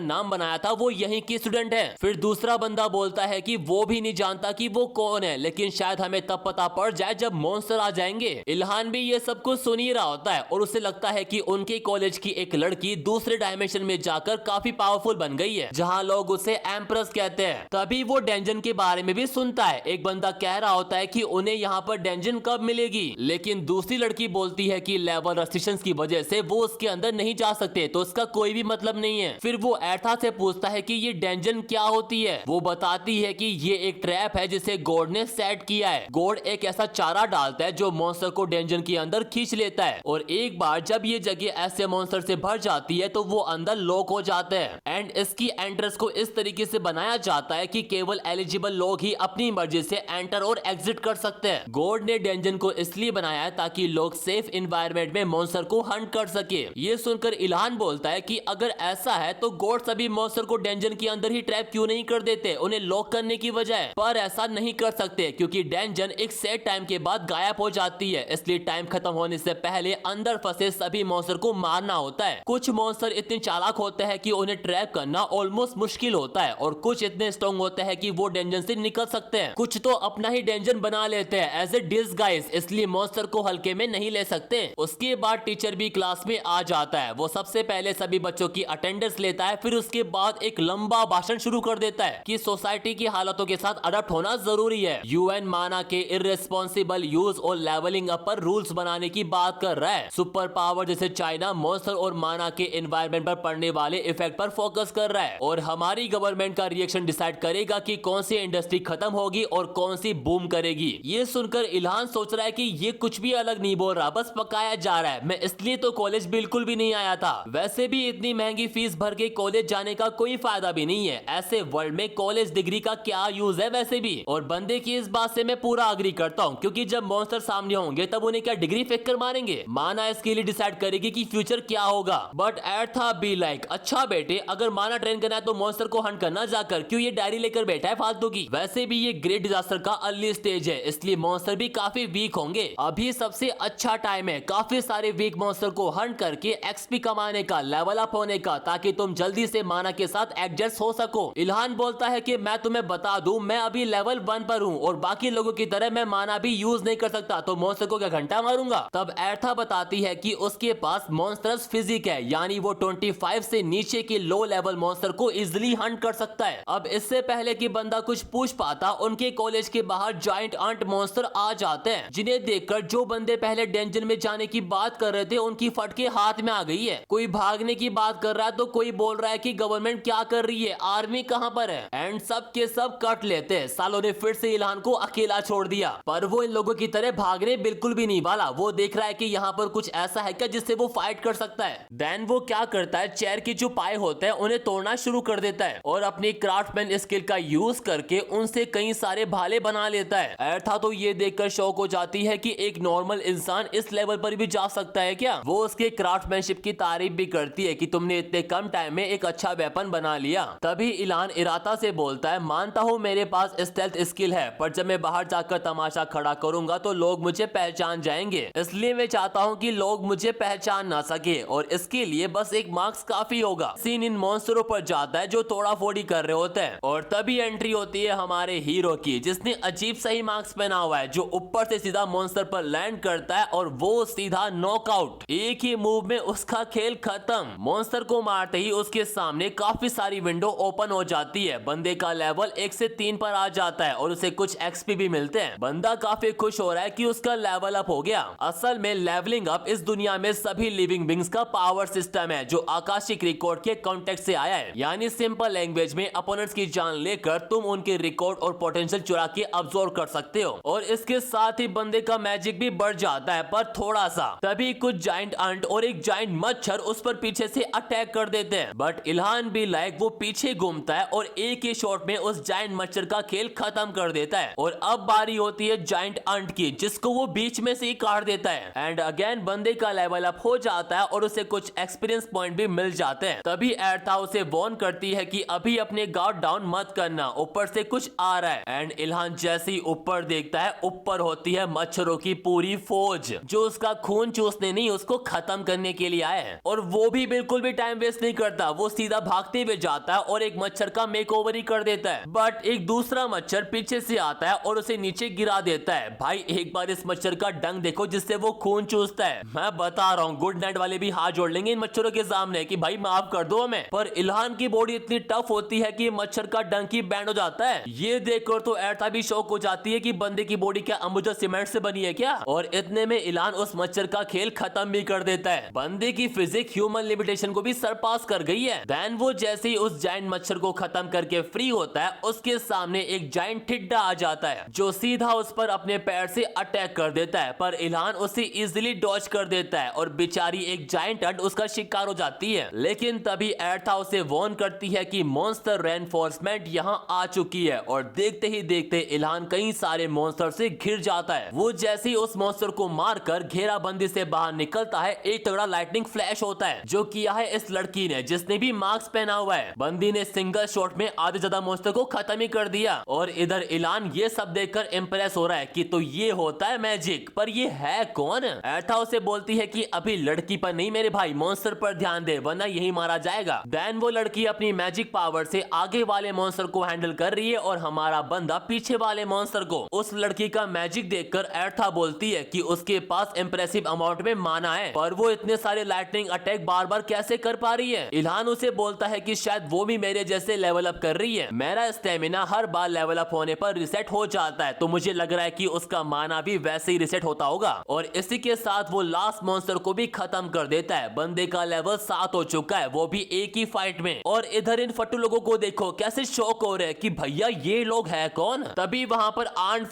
नाम बनाया था वो यहीं की स्टूडेंट है। फिर दूसरा बंदा बोलता है कि वो भी नहीं जानता कि वो कौन है, लेकिन शायद हमें तब पता पड़ जाए जब मॉन्स्टर आ जाएंगे। इल्हान भी ये सब कुछ सुन ही रहा होता है और उसे लगता है कि उनके कॉलेज की एक लड़की दूसरे डायमेंशन में जाकर काफी पावरफुल बन गई है, जहाँ लोग उसे एम्प्रेस कहते हैं। तभी वो डेंजन के बारे में भी सुनता है। एक बंदा कह रहा होता है कि उन्हें यहाँ पर डेंजन कब मिलेगी, लेकिन दूसरी लड़की बोलती है कि लेवल रेस्ट्रिक्शंस की वजह से वो उसके अंदर नहीं जा सकते, तो इसका कोई भी मतलब नहीं है। फिर वो एर्था से पूछता है कि ये डेंजन क्या होती है। वो बताती है कि ये एक ट्रैप है जिसे गॉड ने सेट किया है। गॉड एक ऐसा चारा डालता है जो मॉन्स्टर को डेंजन के अंदर खींच लेता है, और एक बार जब ये जगह ऐसे मॉन्स्टर से भर जाती है तो वो अंदर लॉक हो जाते हैं। एंड इसकी एंट्रेंस को इस तरीके से बनाया जाता है कि केवल एलिजिबल लोग ही अपनी मर्जी से एंटर और एग्जिट कर सकते हैं। गॉड ने डेंजन को इसलिए बनाया है ताकि लोग सेफ एनवायरनमेंट में मॉन्स्टर को हंट कर सके। ये सुनकर इल्हान बोलता है कि अगर ऐसा है तो गॉड सभी मॉन्स्टर को डेंजन के अंदर ही ट्रैप क्यों नहीं कर देते, उन्हें लॉक करने की बजाय। पर ऐसा नहीं कर सकते क्योंकि डेंजन एक सेट टाइम के बाद गायब हो जाती है, इसलिए टाइम खत्म होने से पहले अंदर फंसे सभी मॉन्स्टर को मारना होता है। कुछ मॉन्स्टर इतने चालाक होते हैं कि उन्हें ट्रैप करना ऑलमोस्ट मुश्किल होता है, और कुछ इतने स्ट्रॉन्ग होते हैं कि वो डेंजन से निकल सकते हैं। कुछ तो अपना ही डेंजन बना लेते हैं एज ए डिसगाइज, इसलिए मॉन्स्टर को हल्के में नहीं ले सकते। उसके बाद टीचर भी क्लास में आ जाता है। वो सबसे पहले सभी बच्चों की अटेंडेंस लेता है, फिर उसके बाद एक लंबा भाषण शुरू कर देता है कि सोसाइटी की हालतों के साथ अडॉप्ट होना जरूरी है। यूएन माना के इर्रेस्पॉन्सिबल यूज और लेवलिंग अप पर रूल्स बनाने की बात कर रहा है। सुपर पावर जैसे चाइना मॉन्स्टर और माना के एनवायरनमेंट पर पड़ने वाले इफेक्ट पर फोकस कर रहा है, और हमारी गवर्नमेंट का रिएक्शन डिसाइड करेगा कि कौन सी इंडस्ट्री खत्म होगी और कौन सी बूम करेगी। ये सुनकर इल्हान सोच रहा है कि ये कुछ भी अलग नहीं बोल रहा, बस पकाया जा रहा है। मैं इसलिए तो कॉलेज बिल्कुल भी नहीं आया था। वैसे भी इतनी महंगी फीस भर के कॉलेज जाने का कोई फायदा भी नहीं है। ऐसे वर्ल्ड में कॉलेज डिग्री का क्या यूज है वैसे भी। और बंदे की इस बात से मैं पूरा अग्री करता हूँ, क्योंकि जब मॉन्स्टर सामने होंगे तब उन्हें क्या डिग्री फेंक कर मारेंगे? माना इसके लिए डिसाइड करेगी कि फ्यूचर क्या होगा। बट एर्था बी लाइक, अच्छा बेटे, अगर माना ट्रेन करना है तो मॉन्स्टर को हंट करना जाकर, क्यों ये डायरी लेकर बैठा है फालतू की? वैसे भी ये ग्रेट डिजास्टर का अर्ली स्टेज है, इसलिए मॉन्स्टर भी काफी वीक होंगे। अभी सबसे अच्छा टाइम है काफी सारे वीक मॉन्स्टर को हंट करके एक्सपी कमाने का, लेवल अप होने का, ताकि तुम जल्दी से माना के साथ एडजस्ट हो सको। इल्हान बोलता है कि मैं तुम्हें बता दूं, मैं अभी लेवल 1 पर हूं और बाकी लोगों की तरह मैं माना भी यूज नहीं कर सकता, तो मॉन्स्टर को क्या घंटा मारूंगा? तब एर्था बताती है कि उसके पास मॉन्स्टर्स फिजिक है, यानी वो 25 से नीचे के लो लेवल मॉन्स्टर को इजिली हंट कर सकता है। अब इससे पहले कि बंदा कुछ पूछ पाता, उनके कॉलेज के बाहर जाइंट आंट मॉन्स्टर आ जाते हैं, जिन्हें देखकर जो बंदे पहले डेंजन में जाने की बात कर रहे थे उनकी फटके हाथ में आ गई है। कोई भागने की बात कर रहा है तो कोई बोल रहा है कि गवर्नमेंट क्या कर रही है, आर्मी कहां पर है, एंड सब के सब कट लेते हैं। सालों ने फिर से इल्हान को अकेला छोड़ दिया, पर वो इन लोगों की तरह भागने बिल्कुल भी नहीं वाला। वो देख रहा है कि यहाँ पर कुछ ऐसा है क्या जिससे वो फाइट कर सकता है। देन वो क्या करता है, चेयर के जो पाए होते हैं उन्हें तोड़ना शुरू कर देता है और अपनी क्राफ्टमैन स्किल का यूज करके उनसे कई सारे भाले बना लेता है। एर्था तो ये देखकर शौक हो जाती है कि एक नॉर्मल इंसान इस लेवल पर भी जा सकता है क्या। वो उसके क्राफ्टमैनशिप की तारीफ भी करती है कि तुमने इतने कम टाइम में एक अच्छा वेपन बना लिया। तभी इल्हान इराता से बोलता है, मानता हूँ मेरे पास स्टेल्थ स्किल है, पर जब मैं बाहर जाकर तमाशा खड़ा करूंगा तो लोग मुझे पहचान जाएंगे, इसलिए मैं चाहता हूँ कि लोग मुझे पहचान ना सके, और इसके लिए बस एक मार्क्स काफी होगा। सीन इन मॉन्स्टरों पर जाता है जो तोड़ा फोड़ी कर रहे होते हैं, और तभी एंट्री होती है हमारे हीरो की, जिसने अजीब सही मार्क्स पहना हुआ है, जो ऊपर से सीधा मॉन्स्टर पर लैंड करता है और वो सीधा नॉकआउट। एक ही मूव में उसका खेल खत्म। मॉन्स्टर को मारते ही उसके सामने काफी सारी विंडो ओपन हो जाती है। बंदे का लेवल 1 से 3 पर आ जाता है और उसे कुछ एक्सपी भी मिलते हैं। बंदा काफी खुश हो रहा है कि उसका लेवल अप हो गया। असल में लेवलिंग अप इस दुनिया में सभी लिविंग बींग्स का पावर सिस्टम है, जो आकाशिक रिकॉर्ड के कॉन्टेक्ट से आया है। यानी सिंपल लैंग्वेज में अपोनेंट्स की जान लेकर तुम उनके रिकॉर्ड और पोटेंशियल चुरा के अब्सॉर्ब कर सकते हो, और इसके साथ ही बंदे का मैजिक भी बढ़ जाता है, पर थोड़ा सा। तभी कुछ जाइंट अंट और एक जाइंट मच्छर उस पर पीछे से अटैक कर देते हैं, बट इल्हान भी लाइक वो पीछे घूमता है और एक ही शॉट में उस जाइंट मच्छर का खेल खत्म कर देता है। और अब बारी होती है जाइंट अंट की, जिसको वो बीच में से ही काट देता है, एंड अगेन बंदे का लेवल अप हो जाता है और उसे कुछ एक्सपीरियंस पॉइंट भी मिल जाते हैं। तभी एर्था उसे वार्न करती है कि अभी अपने गार्ड डाउन मत करना, ऊपर से कुछ आ रहा है। एंड इल्हान जैसे ही ऊपर देखता है, ऊपर होती है मच्छरों की पूरी फौज, जो उसका खून चूस उसने नहीं, उसको खत्म करने के लिए आया है। और वो भी बिल्कुल भी टाइम वेस्ट नहीं करता, वो सीधा भागते हुए जाता है और एक मच्छर का मेकओवर ही कर देता है। बट एक दूसरा मच्छर पीछे से आता है और उसे नीचे गिरा देता है। भाई एक बार इस मच्छर का डंग देखो जिससे वो खून चूसता है। मैं बता रहा हूँ गुड नाइट वाले भी हाथ जोड़ लेंगे इन मच्छरों के सामने कि भाई माफ कर दो हमें। पर इल्हान की बॉडी इतनी टफ होती है कि मच्छर का डंग ही बैंड हो जाता है। ये देखकर तो एर्था भी शौक हो जाती है कि बंदे की बॉडी क्या अंबुजा सीमेंट से बनी है क्या। और इतने में इल्हान उस मच्छर का खेल खत्म भी कर देता है। बंदे की फिजिक ह्यूमन लिमिटेशन को भी सरपास कर गई है। देन वो जैसे ही उस जायंट मच्छर को खत्म करके फ्री होता है, उसके सामने एक जायंट ठिड्डा आ जाता है जो सीधा उस पर अपने पैर से अटैक कर देता है। पर इल्हान उसे इजीली डॉज कर देता है और बेचारी एक जायंट अंट उसका शिकार हो जाती है। लेकिन तभी एर्था उसे वार्न करती है कि मॉन्स्टर रेनफोर्समेंट यहाँ आ चुकी है। और देखते ही देखते इल्हान कई सारे मॉन्स्टर से घिर जाता है। वो जैसे ही उस मॉन्स्टर को मारकर घेराबंदी से बाहर निकलता है, एक तगड़ा लाइटनिंग फ्लैश होता है जो किया है इस लड़की ने जिसने भी मास्क पहना हुआ है। बंदी ने सिंगल शॉट में आधे ज्यादा मॉन्स्टर को खत्म ही कर दिया। और इधर इल्हान ये सब देखकर इंप्रेस हो रहा है कि तो ये होता है मैजिक, पर ये है कौन। एर्था उसे बोलती है कि अभी लड़की पर नहीं मेरे भाई, मॉन्स्टर पर ध्यान दे वरना यही मारा जाएगा। देन वो लड़की अपनी मैजिक पावर से आगे वाले मॉन्स्टर को हैंडल कर रही है और हमारा बंदा पीछे वाले मॉन्स्टर को। उस लड़की का मैजिक देखकर एर्था बोलती है कि उसके पास इंप्रेसिव अमाउंट में माना है, पर वो इतने सारे लाइटनिंग अटैक बार बार कैसे कर पा रही है। इल्हान उसे बोलता है कि शायद वो भी मेरे जैसे लेवल अप कर रही है। मेरा स्टेमिना हर बार लेवल अप होने पर रिसेट हो जाता है, तो मुझे लग रहा है कि उसका माना भी वैसे ही रिसेट होता होगा। और इसी के साथ वो लास्ट मॉन्स्टर को भी खत्म कर देता है। बंदे का लेवल 7 हो चुका है, वो भी एक ही फाइट में। और इधर इन फट्टू लोगों को देखो कैसे शौक हो रहे हैं कि भैया ये लोग है कौन। तभी वहां पर आर्म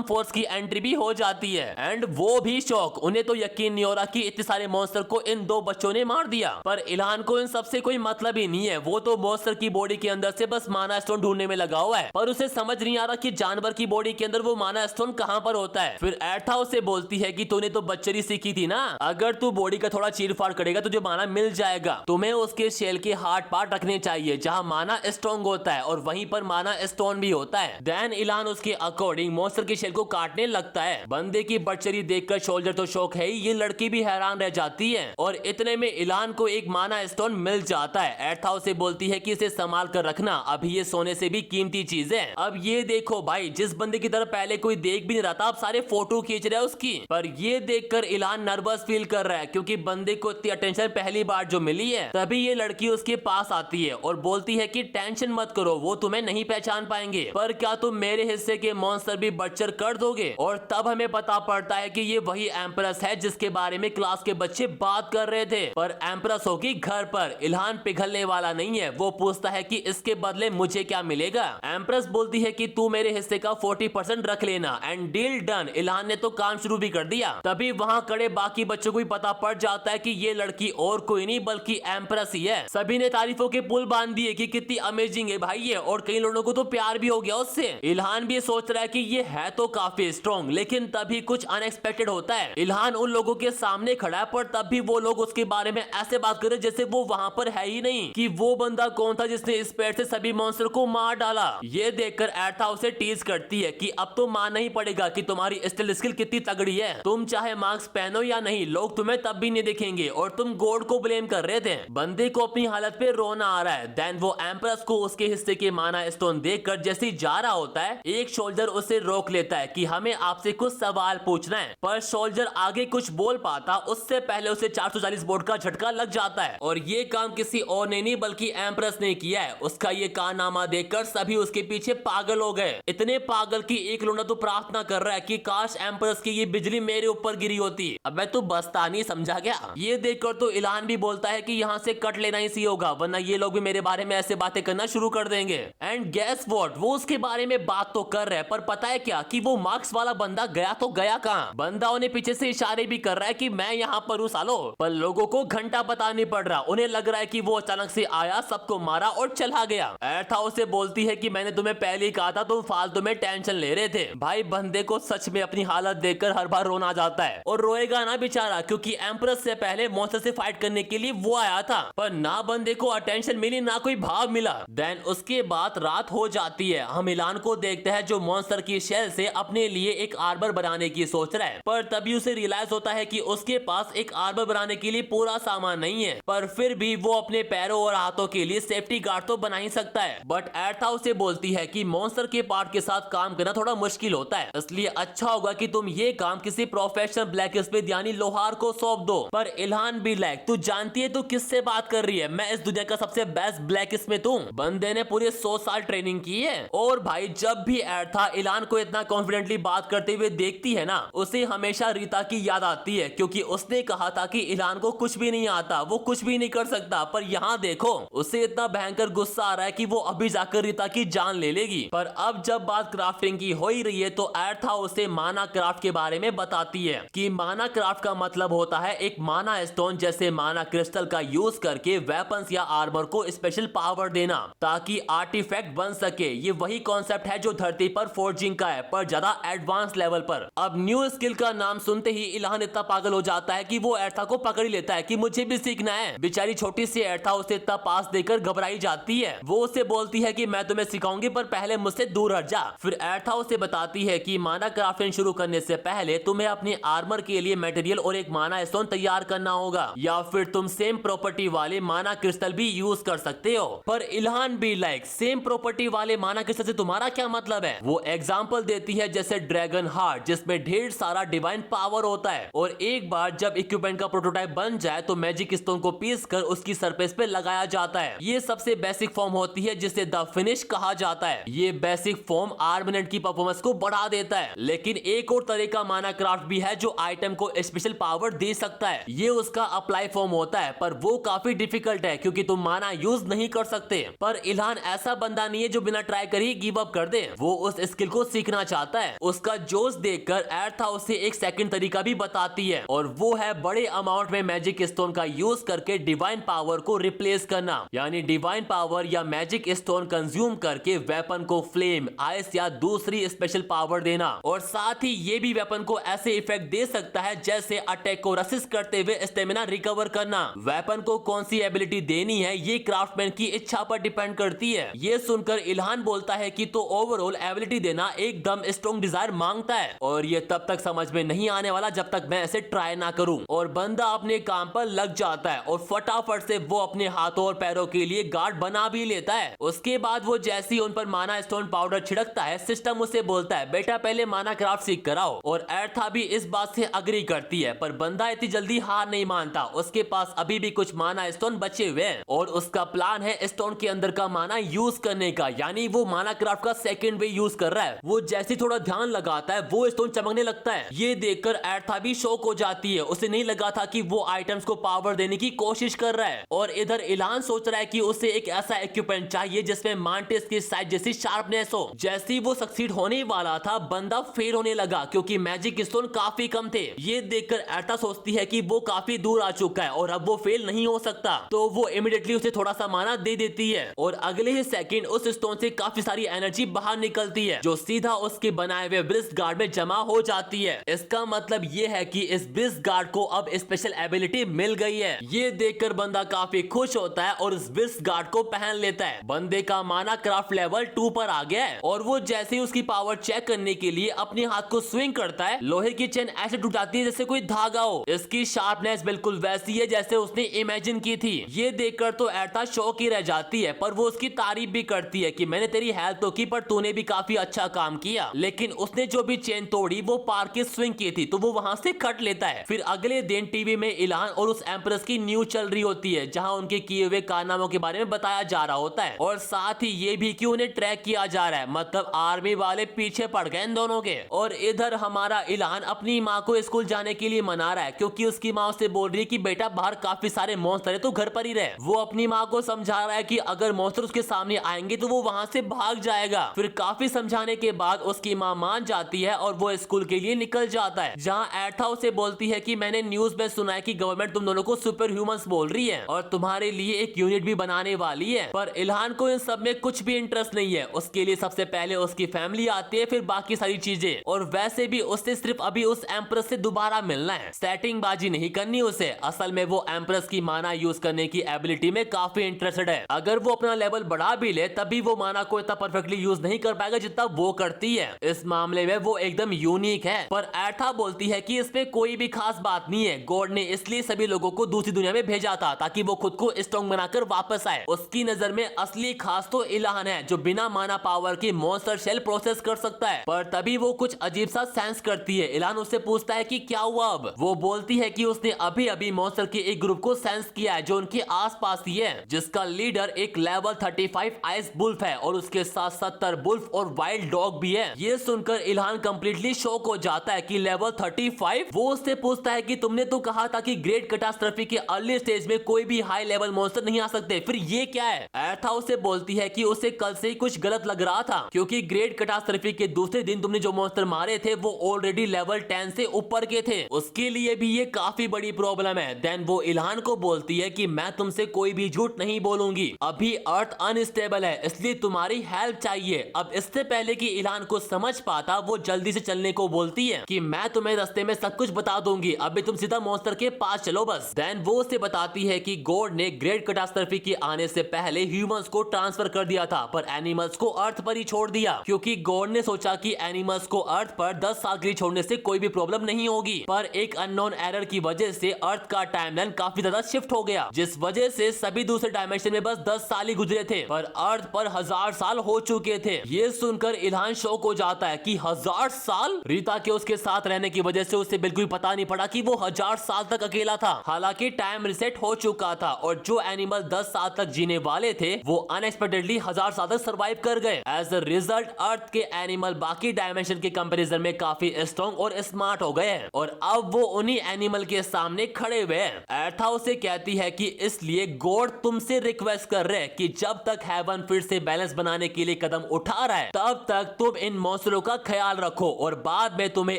फोर्स की एंट्री भी हो जाती है। एंड वो भी शौक, उन्हें तो यकीन नहीं हो रहा कि इतने सारे मॉन्स्टर को इन 2 बच्चों ने मार दिया। पर इल्हान को इन सबसे कोई मतलब ही नहीं है, वो तो मॉन्स्टर की बॉडी के अंदर से बस माना स्टोन ढूंढने में लगा हुआ है। पर उसे समझ नहीं आ रहा कि जानवर की बॉडी के अंदर वो माना स्टोन कहां पर होता है। फिर एर्था उसे बोलती है कि तूने तो बच्चरी सीखी थी ना, अगर तू बॉडी का थोड़ा चीर-फाड़ करेगा तुझे माना मिल जाएगा। तुम्हें उसके शेल के हार्ड पार्ट रखने चाहिए जहां माना स्ट्रॉन्ग होता है और वहीं पर माना स्टोन भी होता है। देन इल्हान उसके अकॉर्डिंग मॉन्स्टर के शेल को काटने लगता है। बंदे की बच्चरी देखकर सोल्जर तो शौक है ही, ये लड़की भी हैरान रह जाती है। और इतने में इल्हान को एक माना स्टोन मिल जाता है। एर्था उसे बोलती है कि इसे संभाल कर रखना, अभी ये सोने से भी कीमती चीज है। अब ये देखो भाई, जिस बंदे की तरफ पहले कोई देख भी नहीं रहा था, अब सारे फोटो खींच रहे हैं उसकी। पर ये देखकर इल्हान नर्वस फील कर रहा है क्योंकि बंदे को इतनी अटेंशन पहली बार जो मिली है। तभी ये लड़की उसके पास आती है और बोलती है कि टेंशन मत करो, वो तुम्हें नहीं पहचान पाएंगे, पर क्या तुम मेरे हिस्से के मॉन्स्टर भी बच्चर कर दोगे। और तब हमें पता पड़ता है कि ये वही एम्प्रेस है जिसके बारे में क्लास के बच्चे बात कर रहे थे। पर एम्प्रेस होगी घर पर। इल्हान पिघलने वाला नहीं है, वो पूछता है कि इसके बदले मुझे क्या मिलेगा। एम्प्रेस बोलती है कि तू मेरे हिस्से का 40% रख लेना। And deal done. इल्हान ने तो काम शुरू भी कर दिया। तभी वहां खड़े बाकी बच्चों को भी पता पड़ जाता है कि ये लड़की और कोई नहीं बल्कि एम्प्रेस ही है। सभी ने तारीफों के पुल बांध दिए कि कितनी अमेजिंग है भाई ये, और कई लोगों को तो प्यार भी हो गया उससे। इल्हान भी सोच रहा है कि ये है तो काफी स्ट्रॉन्ग, लेकिन तभी कुछ अनएक्सपेक्टेड होता है। इल्हान उन लोगों के सामने खड़ा है, पर तब भी वो लोग उसके बारे में ऐसे बात कर रहे जैसे वो वहां पर है ही नहीं, कि वो बंदा कौन था जिसने इस पेड़ से सभी मॉन्स्टर को मार डाला। ये देखकर एर्था उसे टीज करती है कि अब तो मानना ही पड़ेगा कि तुम्हारी स्टिल स्किल कितनी तगड़ी है। तुम चाहे मास्क पहनो या नहीं, लोग तुम्हें तब भी नहीं देखेंगे, और तुम गॉड को ब्लेम कर रहे थे। बंदे को अपनी हालत पे रोना आ रहा है। देन वो एम्प्रेस को उसके हिस्से के माना स्टोन देखकर जैसे ही जा रहा होता है, एक सोल्जर उसे रोक लेता है कि हमें आपसे कुछ सवाल पूछना है। पर सोल्जर आगे कुछ बोल पाता उससे पहले उसे 440 बोर्ड का झटका लग जाता है। और ये काम किसी और ने नहीं बल्कि एम्प्रेस ने किया है। उसका ये कारनामा देखकर सभी उसके पीछे पागल हो गए, इतने पागल कि एक लोना तो प्रार्थना कर रहा है कि काश एम्प्रेस की ये बिजली मेरे ऊपर गिरी होती। अब मैं तो बस्ता नहीं समझा गया। ये देखकर तो इल्हान भी बोलता है कि यहाँ से कट लेना ही सही होगा, वरना ये लोग भी मेरे बारे में ऐसे बातें करना शुरू कर देंगे। एंड गेस व्हाट, वो उसके बारे में बात तो कर रहे हैं, पर पता है क्या कि वो मार्क्स वाला बंदा गया तो गया कहाँ। बंदा उन्हें पीछे से इशारे भी कर रहा है कि मैं यहाँ पर हूँ सालो, पर लोगों को घंटा पता नहीं पड़ रहा। उन्हें लग रहा है कि वो अचानक से आया, सबको मारा और चला गया। एर्था उसे बोलती है कि मैंने तुम्हें पहले ही कहा था, तुम फालतू में टेंशन ले रहे थे। भाई बंदे को सच में अपनी हालत देखकर हर बार रोना आ जाता है, और रोएगा ना बेचारा, क्योंकि एम्प्रेस से पहले मॉन्स्टर से फाइट करने के लिए वो आया था, पर ना बंदे को अटेंशन मिली ना कोई भाव मिला। देन उसके बाद रात हो जाती है। हम इल्हान को देखते हैं जो मॉन्स्टर की शेल से अपने लिए एक आर्मर बनाने की सोच रहा है, पर तभी उसे रियलाइज होता है कि उसके पास एक आर्मर बनाने के लिए पूरा सामान नहीं है, पर फिर भी वो अपने पैरों और हाथों के लिए सेफ्टी गार्ड तो बना ही सकता है। बट एर्था उसे बोलती है कि मॉन्स्टर के पार्ट के साथ काम करना थोड़ा मुश्किल होता है, इसलिए अच्छा होगा कि तुम ये काम किसी प्रोफेशनल ब्लैकस्मिथ यानी लोहार को सौंप दो। पर इल्हान भी लाइक, तू जानती है तू किससे बात कर रही है, मैं इस दुनिया का सबसे बेस्ट ब्लैकस्मिथ हूँ। बंदे ने पूरे 100 साल ट्रेनिंग की है। और भाई जब भी एर्था इल्हान को इतना कॉन्फिडेंटली बात करते हुए देखती है ना, उसे हमेशा रीता की याद आती है, क्योंकि उसने कहा था कि इल्हान को कुछ भी नहीं आता, वो कुछ भी नहीं कर सकता। पर यहाँ देखो, उसे इतना भयंकर गुस्सा आ रहा है कि वो अभी जाकर रीता की जान ले लेगी। पर अब जब बात क्राफ्टिंग की हो ही रही है तो एर्था उसे माना क्राफ्ट के बारे में बताती है कि माना क्राफ्ट का मतलब होता है एक माना स्टोन जैसे माना क्रिस्टल का यूज करके वेपन्स या आर्मर को स्पेशल पावर देना ताकि आर्टिफैक्ट बन सके। ये वही कॉन्सेप्ट है जो धरती पर फोर्जिंग का है, पर ज्यादा एडवांस लेवल पर। अब न्यू स्किल का नाम सुनते ही इल्हान इतना पागल हो जाता है कि वो एर्था को पकड़ ही लेता है कि मुझे भी सीखना है। बेचारी छोटी सी एर्था उसे इतना पास देकर घबराई जाती है। वो उसे बोलती है कि मैं तुम्हें सिखाऊंगी, पर पहले मुझसे दूर हट जा। फिर एर्था उसे बताती है कि माना क्राफ्टिंग शुरू करने से पहले तुम्हें अपने आर्मर के लिए मटेरियल और एक माना स्टोन तैयार करना होगा, या फिर तुम सेम प्रॉपर्टी वाले माना क्रिस्टल भी यूज कर सकते हो। पर इल्हान भी लाइक, सेम प्रॉपर्टी वाले माना क्रिस्टल से तुम्हारा क्या मतलब है? वो एग्जांपल देती है जैसे ड्रैगन हार्ट, जिसमें ढेर सारा डिवाइन पावर होता है, और एक बार जब इक्विपमेंट का प्रोटोटाइप बन जाए तो मैजिक स्टोन को पीस कर उसकी सरफेस पे लगाया जाता है। ये सबसे बेसिक फॉर्म होती है जिसे द फिनिश कहा जाता है। ये बेसिक फॉर्म आर्मनेट की परफॉर्मेंस को बढ़ा देता है। लेकिन एक और तरह का माना क्राफ्ट भी है जो आइटम को स्पेशल पावर दे सकता है। ये उसका अप्लाई फॉर्म होता है, पर वो काफी डिफिकल्ट है क्योंकि तुम माना यूज नहीं कर सकते। पर इल्हान ऐसा बंदा नहीं है जो बिना ट्राई कर ही गिव अप कर दे। वो उस स्किल को सीखना चाहता है। उसका जोश देखकर एर्था उसे एक सेकंड तरीका भी बताती है, और वो है बड़े अमाउंट में मैजिक स्टोन का यूज करके डिवाइन पावर को रिप्लेस करना। यानी डिवाइन पावर या मैजिक स्टोन कंज्यूम करके वेपन को फ्लेम, आइस या दूसरी स्पेशल पावर देना। और साथ ही ये भी वेपन को ऐसे इफेक्ट दे सकता है जैसे अटैक को रेसिस्ट करते हुए स्टेमिना रिकवर करना। वेपन को कौन सी एबिलिटी देनी है ये क्राफ्टमैन की इच्छा पर डिपेंड करती है। ये सुनकर इल्हान बोलता है कि तो ओवरऑल एबिलिटी देना एकदम स्ट्रॉन्ग डिजायर मांगता है, और ये तब तक समझ में नहीं आने वाला जब तक मैं ऐसे ट्राई ना करूं। और बंदा अपने काम पर लग जाता है और फटाफट से वो अपने हाथों और पैरों के लिए गार्ड बना भी लेता है। उसके बाद वो जैसे ही उन पर माना स्टोन पाउडर छिड़कता है, सिस्टम उसे बोलता है बेटा पहले माना क्राफ्ट सीख कर आओ। और एर्था भी इस बात से अग्री करती है, पर बंदा इतनी जल्दी हार नहीं मानता। उसके पास अभी भी कुछ माना स्टोन बचे हुए हैं और उसका प्लान है स्टोन के अंदर का माना यूज करने का। यानी वो माना क्राफ्ट का सेकंड वे यूज कर रहा है। वो जैसे थोड़ा ध्यान लगाता है वो स्टोन चमकने लगता है। ये देखकर एर्था भी शॉक हो जाती है। उसे नहीं लगा था कि वो आइटम्स को पावर देने की कोशिश कर रहा है। और इधर इल्हान सोच रहा है कि उसे एक ऐसा इक्विपमेंट चाहिए जिसमें मांटिस की साइज जैसी शार्पनेस हो। जैसे ही वो सक्सीड होने वाला था, बंदा फेल होने लगा क्योंकि मैजिक स्टोन काफी कम थे। ये देखकर एर्था सोचती है कि वो काफी दूर आ चुका है और अब वो फेल नहीं हो सकता, तो वो इमीडिएटली उसे थोड़ा सा माना दे देती है। और अगले ही सेकंड उस स्टोन से काफी सारी एनर्जी बाहर निकलती है जो सीधा उसके बनाए हुए ब्रिस्ट गार्ड में जमा हो जाती है। इसका मतलब ये है कि इस ब्रिस्ट गार्ड को अब स्पेशल एबिलिटी मिल गई है। ये देखकर बंदा काफी खुश होता है और इस ब्रिस्ट गार्ड को पहन लेता है। बंदे का माना क्राफ्ट लेवल 2 पर आ गया है और वो जैसे ही उसकी पावर चेक करने के लिए अपने हाथ को स्विंग करता है, लोहे की चेन ऐसे टूट जाती है जैसे कोई धागा हो। इसकी शार्पनेस बिल्कुल वैसी है जैसे उसने इमेजिन की थी। ये देखकर तो एर्था शौक ही रह जाती है, पर वो उसकी तारीफ भी करती है कि मैंने तेरी हेल्प तो की पर तूने भी काफी अच्छा काम किया। लेकिन उसने जो भी चेन तोड़ी वो पार के स्विंग की थी, तो वो वहां से कट लेता है। फिर अगले दिन टीवी में इल्हान और उस एम्प्रेस की न्यूज चल रही होती है जहां उनके किए हुए कारनामों के बारे में बताया जा रहा होता है, और साथ ही ये भी कि उन्हें ट्रैक किया जा रहा है। मतलब आर्मी वाले पीछे पड़ गए इन दोनों के। और इधर हमारा इल्हान अपनी माँ को स्कूल जाने के लिए मना रहा है क्योंकि उसकी माँ उससे बोल रही है कि बेटा बाहर काफी सारे मॉन्स्टर है तो घर पर ही रहे। वो अपनी माँ को समझा रहा है कि अगर मॉन्स्टर उसके सामने आएंगे तो वो वहां से भाग जाएगा। फिर काफी समझाने के बाद उसकी माँ मान जाती है और वो स्कूल के लिए निकल जाता है, जहाँ एर्था उसे बोलती है कि मैंने न्यूज में सुना है कि गवर्नमेंट तुम दोनों को सुपर ह्यूमंस बोल रही है और तुम्हारे लिए एक यूनिट भी बनाने वाली है। पर इल्हान को इन सब में कुछ भी इंटरेस्ट नहीं है। उसके लिए सबसे पहले उसकी फैमिली आती है, फिर बाकी सारी चीजें। और वैसे भी उससे सिर्फ अभी उस एम्प्रेस से दोबारा मिलना है, सेटिंग बाजी नहीं करनी उसे। असल में वो एम्प्रेस की माना यूज करने की एबिलिटी में काफी इंटरेस्टेड है। अगर वो अपना लेवल बढ़ा भी ले तभी वो माना को इतना परफेक्टली यूज नहीं कर पाएगा जितना वो करती है। इस मामले में वो एकदम यूनिक है। पर एर्था बोलती बोलती है कि इसमें कोई भी खास बात नहीं है, गॉड ने इसलिए सभी लोगों को दूसरी दुनिया में भेजा था ताकि वो खुद को स्ट्रॉन्ग बनाकर वापस आए। उसकी नजर में असली खास तो इलान है जो बिना माना पावर की मॉन्स्टर शेल प्रोसेस कर सकता है। पर तभी वो कुछ अजीब सा सेंस करती है। इलान उससे पूछता है कि क्या हुआ अब। वो बोलती है कि उसने अभी अभी मॉन्स्टर के एक ग्रुप को सेंस किया है जो उनके आसपास ही है, जिसका लीडर एक लेवल 35 आइस बुल्फ है और उसके साथ 70 बुल्फ और वाइल्ड डॉग भी है। ये सुनकर इल्हान कंप्लीटली शॉक हो जाता है कि लेवल 35। वो उससे पूछता है कि तुमने तो कहा था कि ग्रेट कैटास्ट्रोफी के अर्ली स्टेज में कोई भी हाई लेवल मॉन्स्टर नहीं आ सकते, फिर ये क्या है। एर्था उसे बोलती है कि उसे कल से ही कुछ गलत लग रहा था क्योंकि ग्रेट कैटास्ट्रोफी के दूसरे दिन तुमने जो मॉन्स्टर मारे थे वो ऑलरेडी लेवल 10 से ऊपर के थे, उसके लिए भी ये काफी बड़ी प्रॉब्लम है। देन वो इल्हान को बोलती है कि मैं तुमसे कोई भी झूठ नहीं बोलूंगी, अभी अर्थ अनस्टेबल है इसलिए तुम्हारी हेल्प चाहिए। अब इससे पहले कि इल्हान को समझ पाता वो जल्दी से चलने को बोलती है कि मैं तुम्हें रास्ते में सब कुछ बता दूंगी, अभी तुम सीधा मॉन्स्टर के पास चलो बस। देन वो उसे बताती है कि गॉड ने ग्रेट कैटास्ट्रोफी के आने से पहले ह्यूमंस को ट्रांसफर कर दिया था पर एनिमल्स को अर्थ पर ही छोड़ दिया क्योंकि गॉड ने सोचा कि एनिमल्स को अर्थ पर 10 साल के लिए छोड़ने से कोई भी प्रॉब्लम नहीं होगी। पर एक अननोन एरर की वजह से अर्थ का टाइमलाइन काफी ज्यादा शिफ्ट हो गया, जिस वजह से सभी दूसरे डायमेंशन में बस 10 साल ही गुजरे थे पर अर्थ पर 1000 साल हो चुके थे। ये सुनकर इल्हान शॉक हो जाता है कि 1000 साल। रीता के उसके साथ रहने की वजह से उसे बिल्कुल पता नहीं पड़ा कि वो 1000 साल तक अकेला था। हालांकि टाइम रिसेट हो चुका था और जो एनिमल 10 साल तक जीने वाले थे वो अनएक्सपेक्टेडली 1000 साल तक सर्वाइव कर गए। एज अ रिजल्ट अर्थ के एनिमल बाकी डायमेंशन के कंपैरिजन में काफी स्ट्रॉन्ग और स्मार्ट हो गए हैं और अब वो उन्हीं एनिमल के सामने खड़े हुए हैं। एर्था उसे कहती है कि इसलिए गॉड तुमसे रिक्वेस्ट कर रहे हैं कि जब तक हेवन फिर से बैलेंस बनाने के लिए कदम उठा रहा है तब तक तुम इन मॉन्स्टरों का ख्याल रखो और बाद में तुम्हें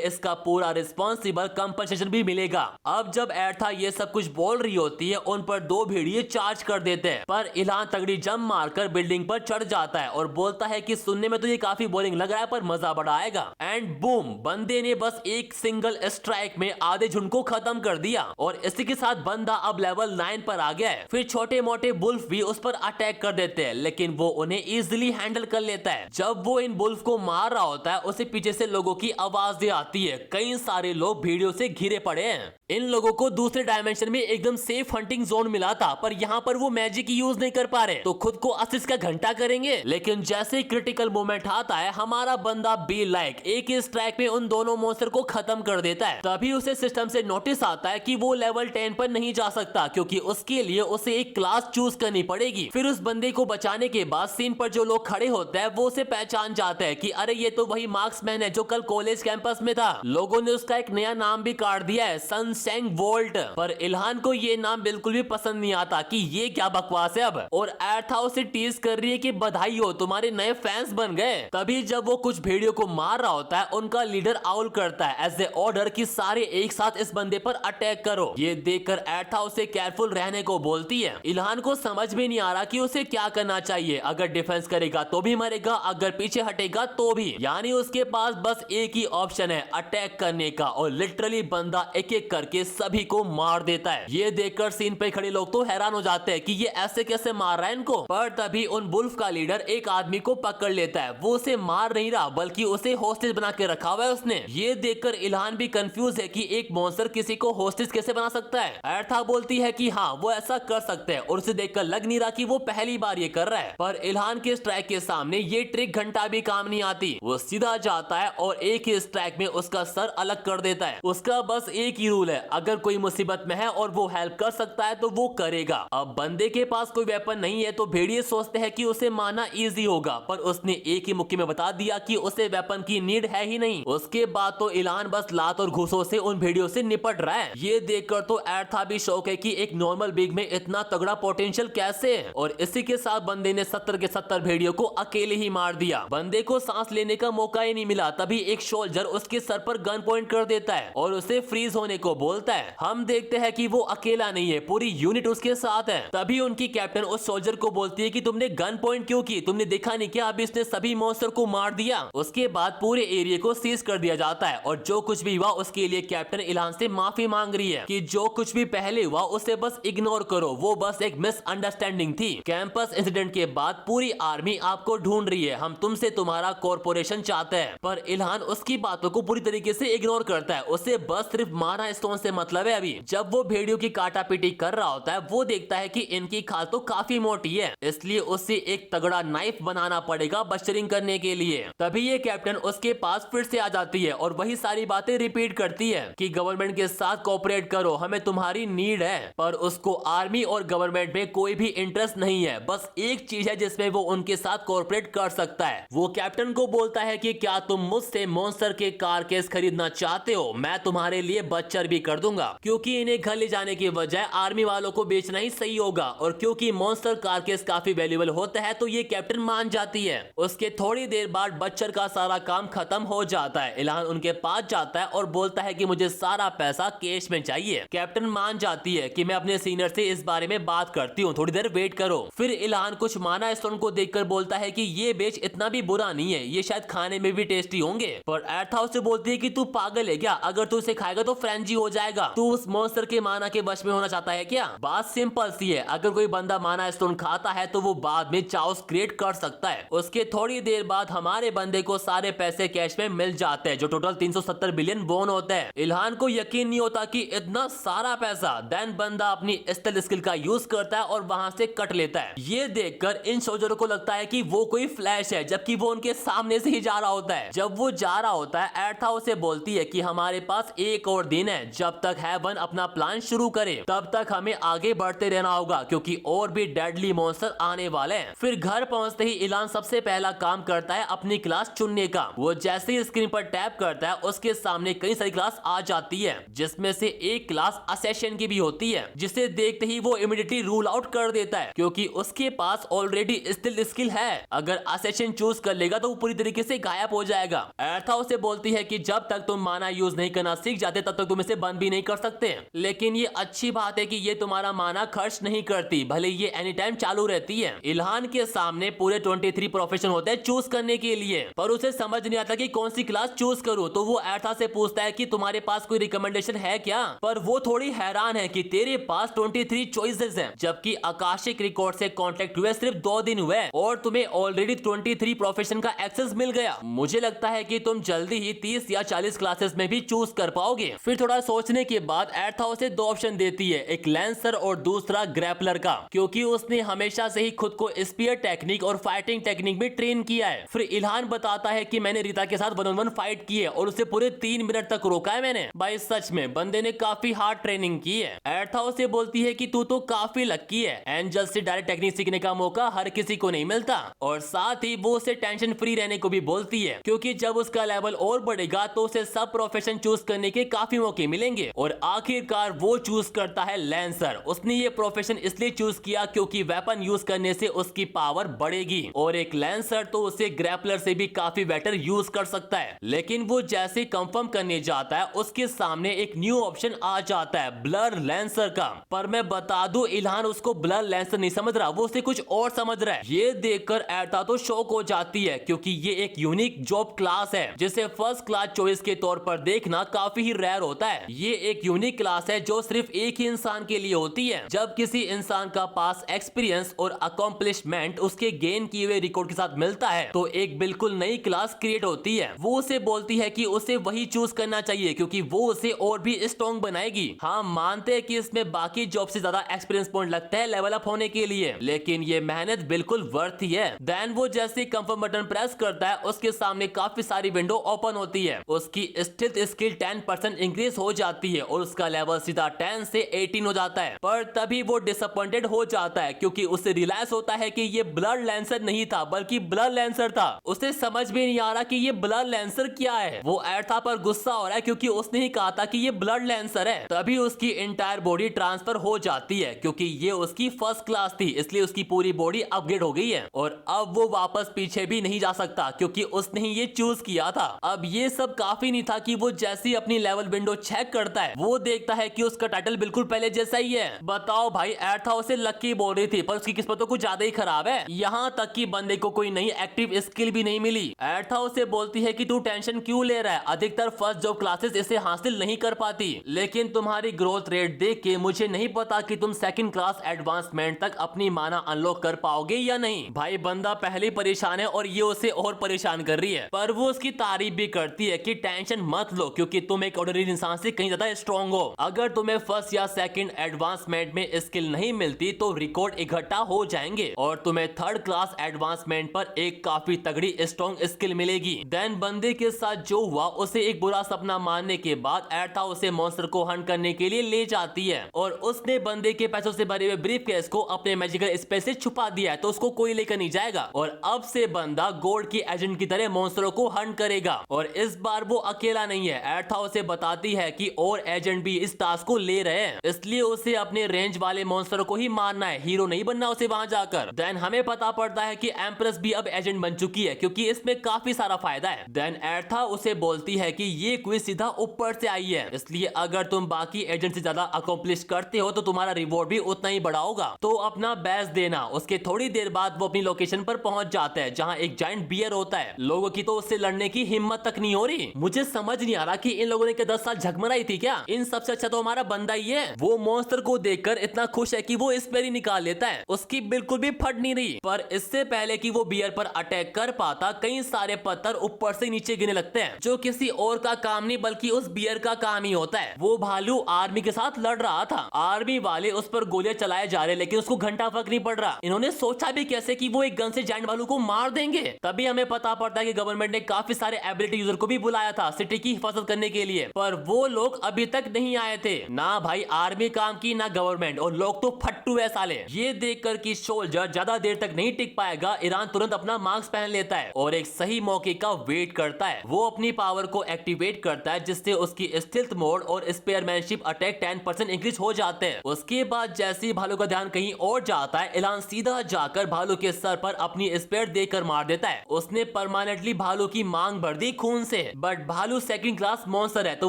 इसका पूरा रिस्पॉन्सिबल कंपनसेशन भी मिलेगा। अब जब एर्था ये सब कुछ बोल रही होती है उन पर दो भेड़िए चार्ज कर देते हैं पर इल्हान तगड़ी जंप मारकर बिल्डिंग पर चढ़ जाता है और बोलता है कि सुनने में तो ये काफी बोरिंग लग रहा है पर मजा बड़ा आएगा। एंड बूम, बंदे ने बस एक सिंगल स्ट्राइक में आधे झुंड को खत्म कर दिया और इसी के साथ बंदा अब लेवल 9 पर आ गया है। फिर छोटे मोटे बुल्फ भी उस पर अटैक कर देते हैं लेकिन वो उन्हें इजीली हैंडल कर लेता है। जब वो इन बुल्फ को मार रहा होता है उसे पीछे से लोगों की आवाजें आती है, कई सारे लोग भीड़ों से घिरे पड़े हैं। इन लोगों को दूसरे डायमेंशन में एकदम सेफ हंटिंग जोन मिला था पर यहाँ पर वो मैजिक यूज नहीं कर पा रहे तो खुद को असिस्ट का घंटा करेंगे। लेकिन जैसे क्रिटिकल मोमेंट आता है हमारा बंदा बी लाइक एक ही स्ट्राइक में उन दोनों मॉन्स्टर को खत्म कर देता है। तभी उसे सिस्टम से नोटिस आता है कि वो लेवल 10 पर नहीं जा सकता क्योंकि उसके लिए उसे एक क्लास चूज करनी पड़ेगी। फिर उस बंदे को बचाने के बाद सीन पर जो लोग खड़े होते हैं वो उसे पहचान जाते हैं कि अरे ये तो वही मार्क्समैन है जो कल कॉलेज कैंपस में था। लोगों ने उसका एक नया नाम भी काट दिया है, सनसेंग वोल्ट। पर इल्हान को ये नाम बिल्कुल भी पसंद नहीं आता कि ये क्या बकवास है अब। और एर्था उसे टीज कर रही है कि बधाई हो तुम्हारे नए फैंस बन गए। तभी जब वो कुछ भेड़ियों को मार रहा होता है उनका लीडर आउल करता है एज ए ऑर्डर कि सारे एक साथ इस बंदे पर अटैक करो। ये देखकर एर्था उसे केयरफुल रहने को बोलती है। इल्हान को समझ में नहीं आ रहा कि उसे क्या करना चाहिए, अगर डिफेंस करेगा तो भी मरेगा, अगर पीछे हटेगा तो भी। यानी उसके पास बस एक ही ऑप्शन है, अटैक करने का। और लिटरली बंदा एक एक करके सभी को मार देता है। ये देखकर सीन पे खड़े लोग तो हैरान हो जाते हैं कि ये ऐसे कैसे मार रहा है इनको। पर तभी उन बुल्फ का लीडर एक आदमी को पकड़ लेता है। वो उसे मार नहीं रहा बल्कि उसे होस्टेज बना के रखा हुआ है उसने। ये देखकर इल्हान भी कंफ्यूज है कि एक मॉन्स्टर किसी को होस्टेज कैसे बना सकता है। एर्था बोलती है कि हाँ वो ऐसा कर सकते हैं और उसे देखकर लग नहीं रहा कि वो पहली बार ये कर रहा है। पर इल्हान के स्ट्राइक के सामने ये ट्रिक घंटा भी काम नहीं आती। वो सीधा जाता है और एक ही स्ट्राइक में उसका सर अलग कर देता है। उसका बस एक ही रूल है, अगर कोई मुसीबत में है और वो हेल्प कर सकता है तो वो करेगा। अब बंदे के पास कोई वेपन नहीं है तो भेड़िए सोचते हैं कि उसे मारना इजी होगा, पर उसने एक ही मुक्के में बता दिया कि उसे वेपन की नीड है ही नहीं। उसके बाद तो इल्हान बस लात और घूसों से उन भेड़ियों से निपट रहा है। ये देखकर तो एर्था भी शौक है कि एक नॉर्मल बिग में इतना तगड़ा पोटेंशियल कैसे है। और इसी के साथ बंदे ने 70 के 70 भेड़ियों को अकेले ही मार दिया। बंदे को सांस लेने का मौका ही नहीं मिला, तभी एक सोल्जर उसके सर पर गन पॉइंट कर देता है और उसे फ्रीज होने को बोलता है। हम देखते हैं कि वो अकेला नहीं है, पूरी यूनिट उसके साथ है। तभी उनकी कैप्टन उस सोल्जर को बोलती है कि तुमने गन पॉइंट क्यों की, तुमने देखा नहीं क्या अभी इसने सभी मॉन्स्टर को मार दिया। उसके बाद पूरे एरिया को सीज कर दिया जाता है और जो कुछ भी हुआ उसके लिए कैप्टन इल्हान से माफी मांग रही है कि जो कुछ भी पहले हुआ उसे बस इग्नोर करो, वो बस एक मिसअंडरस्टैंडिंग थी। कैंपस इंसिडेंट के बाद पूरी आर्मी आपको ढूंढ रही है, हम तुमसे तुम्हारा कॉर्पोरेशन चाहते हैं। पर इल्हान उसकी बातों को पूरी तरीके से इग्नोर करता है, उसे बस सिर्फ मारा स्टोन से मतलब है। अभी जब वो भेड़ियों की काटा पीटी कर रहा होता है वो देखता है कि इनकी खाल तो काफी मोटी है, इसलिए उसे एक तगड़ा नाइफ बनाना पड़ेगा बस्टरिंग करने के लिए। तभी ये कैप्टन उसके पास फिर से आ जाती है और वही सारी बातें रिपीट करती है कि गवर्नमेंट के साथ कोऑपरेट करो, हमें तुम्हारी नीड है। पर उसको आर्मी और गवर्नमेंट में कोई भी इंटरेस्ट नहीं है, बस एक चीज है जिसमें वो उनके साथ कोऑपरेट कर सकता है। वो कैप्टन को बोलता है कि क्या तुम मुझसे मॉन्स्टर के कार केस खरीदना चाहते हो, मैं तुम्हारे लिए बच्चर भी कर दूंगा, क्योंकि इन्हें घर ले जाने की बजाय आर्मी वालों को बेचना ही सही होगा। और क्योंकि मॉन्स्टर कार केस काफी वैल्यूएबल होता है तो ये कैप्टन मान जाती है। उसके थोड़ी देर बाद बच्चर का सारा काम खत्म हो जाता है। इल्हान उनके पास जाता है और बोलता है कि मुझे सारा पैसा कैश में चाहिए। कैप्टन मान जाती है कि मैं अपने सीनियर से इस बारे में बात करती हूँ, थोड़ी देर वेट करो। फिर इल्हान कुछ माना स्टोन को देखकर बोलता है कि ये बेच इतना भी बुरा नहीं है, ये शायद खाने में भी टेस्टी होंगे। पर एर्था उसे बोलती है कि तू पागल है क्या, अगर तू इसे खाएगा तो फ्रेंजी हो जाएगा, तू उस मॉन्स्टर के माना के वश में होना चाहता है क्या। बात सिंपल सी है, अगर कोई बंदा माना स्टोन खाता है तो वो बाद में चाउस क्रिएट कर सकता है। उसके थोड़ी देर बाद हमारे बंदे को सारे पैसे कैश में मिल जाते हैं, जो टोटल 370 बिलियन वॉन होता है। इल्हान को यकीन नहीं होता कि इतना सारा पैसा। देन बंदा अपनी स्टेल्थ स्किल का यूज करता है और वहां से कट लेता है। ये देखकर इन सोल्जरों को लगता है कि वो कोई फ्लैश है, जबकि वो उनके सामने से ही जा रहा होता है। जब वो जा रहा होता है एर्था उसे बोलती है कि हमारे पास एक और दिन है, जब तक हेवन अपना प्लान शुरू करे तब तक हमें आगे बढ़ते रहना होगा, क्योंकि और भी डेडली मॉन्स्टर आने वाले हैं। फिर घर पहुंचते ही इल्हान सबसे पहला काम करता है अपनी क्लास चुनने का। वो जैसे ही स्क्रीन पर टैप करता है उसके सामने कई सारी क्लास आ जाती है, जिसमें से एक क्लास असैसिन की भी होती है, जिसे देखते ही वो इमीडिएटली रूल आउट कर देता है, क्योंकि उसके पास ऑलरेडी स्टिल स्किल है। अगर असैसिन चूज कर लेगा तो वो पूरी तरीके से गायब हो जाएगा। एर्था उसे बोलती है कि जब तक तुम माना यूज नहीं करना सीख जाते तब तक तुम इसे बंद भी नहीं कर सकते, लेकिन ये अच्छी बात है कि ये तुम्हारा माना खर्च नहीं करती, भले ये एनी टाइम चालू रहती है। इल्हान के सामने पूरे 23 प्रोफेशन होते हैं चूज करने के लिए, पर उसे समझ नहीं आता कि कौन सी क्लास चूज करूं। तो वो एर्था से पूछता है कि तुम्हारे पास कोई रिकमेंडेशन है क्या। पर वो थोड़ी हैरान है कि तेरे पास 23 चॉइसेस हैं, जबकि आकाशिक रिकॉर्ड से कांटेक्ट हुए सिर्फ 2 दिन हुए और तुम्हें ऑलरेडी 23 प्रोफेशन का एक्सेस मिल गया। मुझे लगता है कि तुम जल्दी ही 30 या 40 क्लासेस में भी चूज कर पाओगे। फिर थोड़ा सोचने के बाद एर्था उसे 2 ऑप्शन देती है, एक लैंसर और दूसरा ग्रैपलर का, क्योंकि उसने हमेशा से ही खुद को स्पीयर टेक्निक और फाइटिंग टेक्निक में ट्रेन किया है। फिर इल्हान बताता है कि मैंने रीता के साथ 1-on-1 फाइट की है और उसे पूरे 3 मिनट तक रोका है मैंने। भाई सच में बंदे ने काफी हार्ड ट्रेनिंग की है। एर्था उसे बोलती है कि तू तो काफी लकी है, एंजल से डायरेक्ट टेक्निक सीखने का मौका हर किसी को नहीं मिलता। और साथ ही वो उसे टेंशन फ्री रहने को भी बोलती है, क्योंकि जब उसका लेवल और बढ़ेगा तो उसे सब प्रोफेशन चूज करने के काफी मौके मिलेंगे। और आखिरकार वो चूज करता है लैंसर। उसने ये प्रोफेशन इसलिए चूज किया क्योंकि वेपन यूज करने से उसकी पावर बढ़ेगी और एक लैंसर तो उसे ग्रैपलर से भी काफी बेटर यूज कर सकता है। लेकिन वो जैसे कंफर्म करने जाता है उसके सामने एक न्यू ऑप्शन आ जाता है, ब्लर लैंसर का। पर मैं बता दूं इल्हान उसको ब्लर लैंसर नहीं समझ रहा, वो उसे कुछ और समझ रहा है। ये देखकर एर्था तो शॉक हो जाती है, क्योंकि ये एक यूनिक जॉब क्लास है जिसे फर्स्ट क्लास चॉइस के तौर पर देखना काफी ही रेयर होता है। ये एक यूनिक क्लास है जो सिर्फ एक ही इंसान के लिए होती है। जब किसी इंसान का पास एक्सपीरियंस और अकॉम्प्लिशमेंट उसके गेन किए हुए रिकॉर्ड के साथ मिलता है तो एक बिल्कुल नई क्लास क्रिएट होती है। वो उसे बोलती है कि उसे वही चूज करना चाहिए क्योंकि वो उसे और भी स्ट्रॉन्ग बनाएगी। हाँ मानते हैं कि इसमें बाकी जॉब से ज्यादा एक्सपीरियंस पॉइंट लगता है लेवल अप होने के लिए, लेकिन ये मेहनत बिल्कुल वर्थ ही है। देन वो जैसे कंफर्म बटन प्रेस करता है उसके सामने काफी सारी विंडो ओपन होती है। उसकी स्टिल्थ स्किल 10% इंक्रीज हो जाती है और उसका लेवल सीधा 10 से 18 हो जाता है। पर तभी वो डिसअपॉइंटेड हो जाता है क्योंकि उसे रियलाइज होता है कि ये ब्लड लैंसर नहीं था बल्कि ब्लड लैंसर था। उसे समझ भी नहीं आ रहा कि ये ब्लड लैंसर क्या है। वो एर्था पर गुस्सा हो रहा है क्योंकि उसने ही कहा था कि ये ब्लड लैंसर है। तभी उसकी इंटायर बॉडी ट्रांसफर हो जाती है क्योंकि ये उसकी फर्स्ट क्लास थी, इसलिए उसकी पूरी बॉडी अपग्रेड हो गई है और अब वो वापस पीछे भी नहीं जा सकता क्योंकि उसने ही ये चूज किया था। अब ये सब काफी नहीं था कि वो जैसी अपनी लेवल विंडो चेक करता है। वो देखता है कि उसका टाइटल बिल्कुल पहले जैसा ही है। बताओ भाई, एर्था उसे लकी बोल रही थी पर उसकी किस्मत तो कुछ ज्यादा ही खराब है। यहाँ तक कि बंदे को कोई नई एक्टिव स्किल भी नहीं मिली। एर्था उसे बोलती है कि तू टेंशन क्यों ले रहा है, अधिकतर फर्स्ट जॉब क्लासेस इसे हासिल नहीं कर पाती, लेकिन तुम्हारी ग्रोथ रेट देख के मुझे नहीं पता कि तुम सेकंड क्लास एडवांसमेंट तक अपनी माना अनलॉक कर पाओगे या नहीं। भाई बंदा पहले ही परेशान है और ये उसे और परेशान कर रही है, पर वो उसकी तारीफ भी करती है कि टेंशन मत लो क्योंकि तुम एक ऑर्डिनरी इंसान से कहीं ज्यादा स्ट्रॉन्ग हो। अगर तुम्हें फर्स्ट या सेकंड एडवांसमेंट में स्किल नहीं मिलती तो रिकॉर्ड इकट्ठा हो जाएंगे और तुम्हें थर्ड क्लास एडवांसमेंट पर एक काफी तगड़ी स्ट्रॉन्ग स्किल मिलेगी। देन बंदे के साथ जो हुआ, उसे एक बुरा सपना मानने के बाद एर्था उसे मॉन्स्टर को हंट करने के लिए ले जाती है और उसने बंदे के पैसों से भरे हुए ब्रीफ केस को अपने मैजिकल स्पेस से छुपा दिया है तो उसको कोई लेकर नहीं जाएगा और अब से बंदा गोल्ड की एजेंट की तरह मॉन्स्टरों को हंट करेगा। और इस बार वो अकेला नहीं है। एर्था उसे बताती है कि और एजेंट भी इस टास्क को ले रहे हैं, इसलिए उसे अपने रेंज वाले मॉन्स्टर को ही मारना है, हीरो नहीं बनना उसे वहां जाकर। देन हमें पता पड़ता है कि एम्प्रेस भी अब एजेंट बन चुकी है क्योंकि इसमें काफी सारा फायदा है। देन एर्था उसे बोलती है कि ये क्विज सीधा ऊपर से आई है, इसलिए अगर तुम बाकी एजेंट से ज्यादा अकॉम्प्लिश करते हो तो तुम्हारा रिवॉर्ड भी उतना ही बड़ा होगा, तो अपना बेस्ट देना। उसके थोड़ी देर बाद वो अपनी लोकेशन पर पहुंच जाता है जहां एक जायंट बियर होता है। लोगों की तो उससे लड़ने की हिम्मत तक नहीं हो रही। मुझे समझ नहीं आ रहा कि इन लोगों ने 10 साल झकमराई थी क्या? इन सबसे अच्छा तो हमारा बंदा ही है। वो मॉन्स्टर को देखकर इतना खुश है कि वो स्पेयर ही निकाल लेता है, उसकी बिल्कुल भी फट नहीं रही। पर इससे पहले कि वो बियर पर अटैक कर पाता, कई सारे पत्थर ऊपर से नीचे गिरने लगते हैं, जो किसी और का काम नहीं बल्कि उस बियर का काम ही होता है। वो भालू आर्मी के साथ लड़ रहा था, आर्मी वाले उस पर गोलियां चलाए जा रहे लेकिन उसको घंटा फर्क नहीं पड़ रहा। इन्होंने सोचा भी कैसे कि वो एक गन से जायंट भालू को मार देंगे। तभी हमें पता पड़ता है कि गवर्नमेंट ने काफी सारे एबिलिटी यूजर को भी बुलाया था सिटी की हिफाजत करने के लिए, पर वो लोग अभी तक नहीं आए थे। ना भाई आर्मी काम की ना गवर्नमेंट, और लोग तो फट्टू है साले। ये देखकर कि सोल्जर ज्यादा देर तक नहीं टिक पाएगा, ईरान तुरंत अपना मास्क पहन लेता है और एक सही मौके का वेट करता है। वो अपनी पावर को एक्टिवेट करता है जिससे उसकी स्टिल्थ मोड और स्पेयरमैनशिप अटैक 10% इंक्रीज हो जाते हैं। उसके बाद जैसे ही भालू का ध्यान कहीं और जाता है, ईरान सीधा जाकर भालू के सर पर अपनी स्पेयर देकर मार देता है। उसने परमानेंटली भालू की मांग भर दी खून से, बट भालू सेकंड क्लास मॉन्स्टर है तो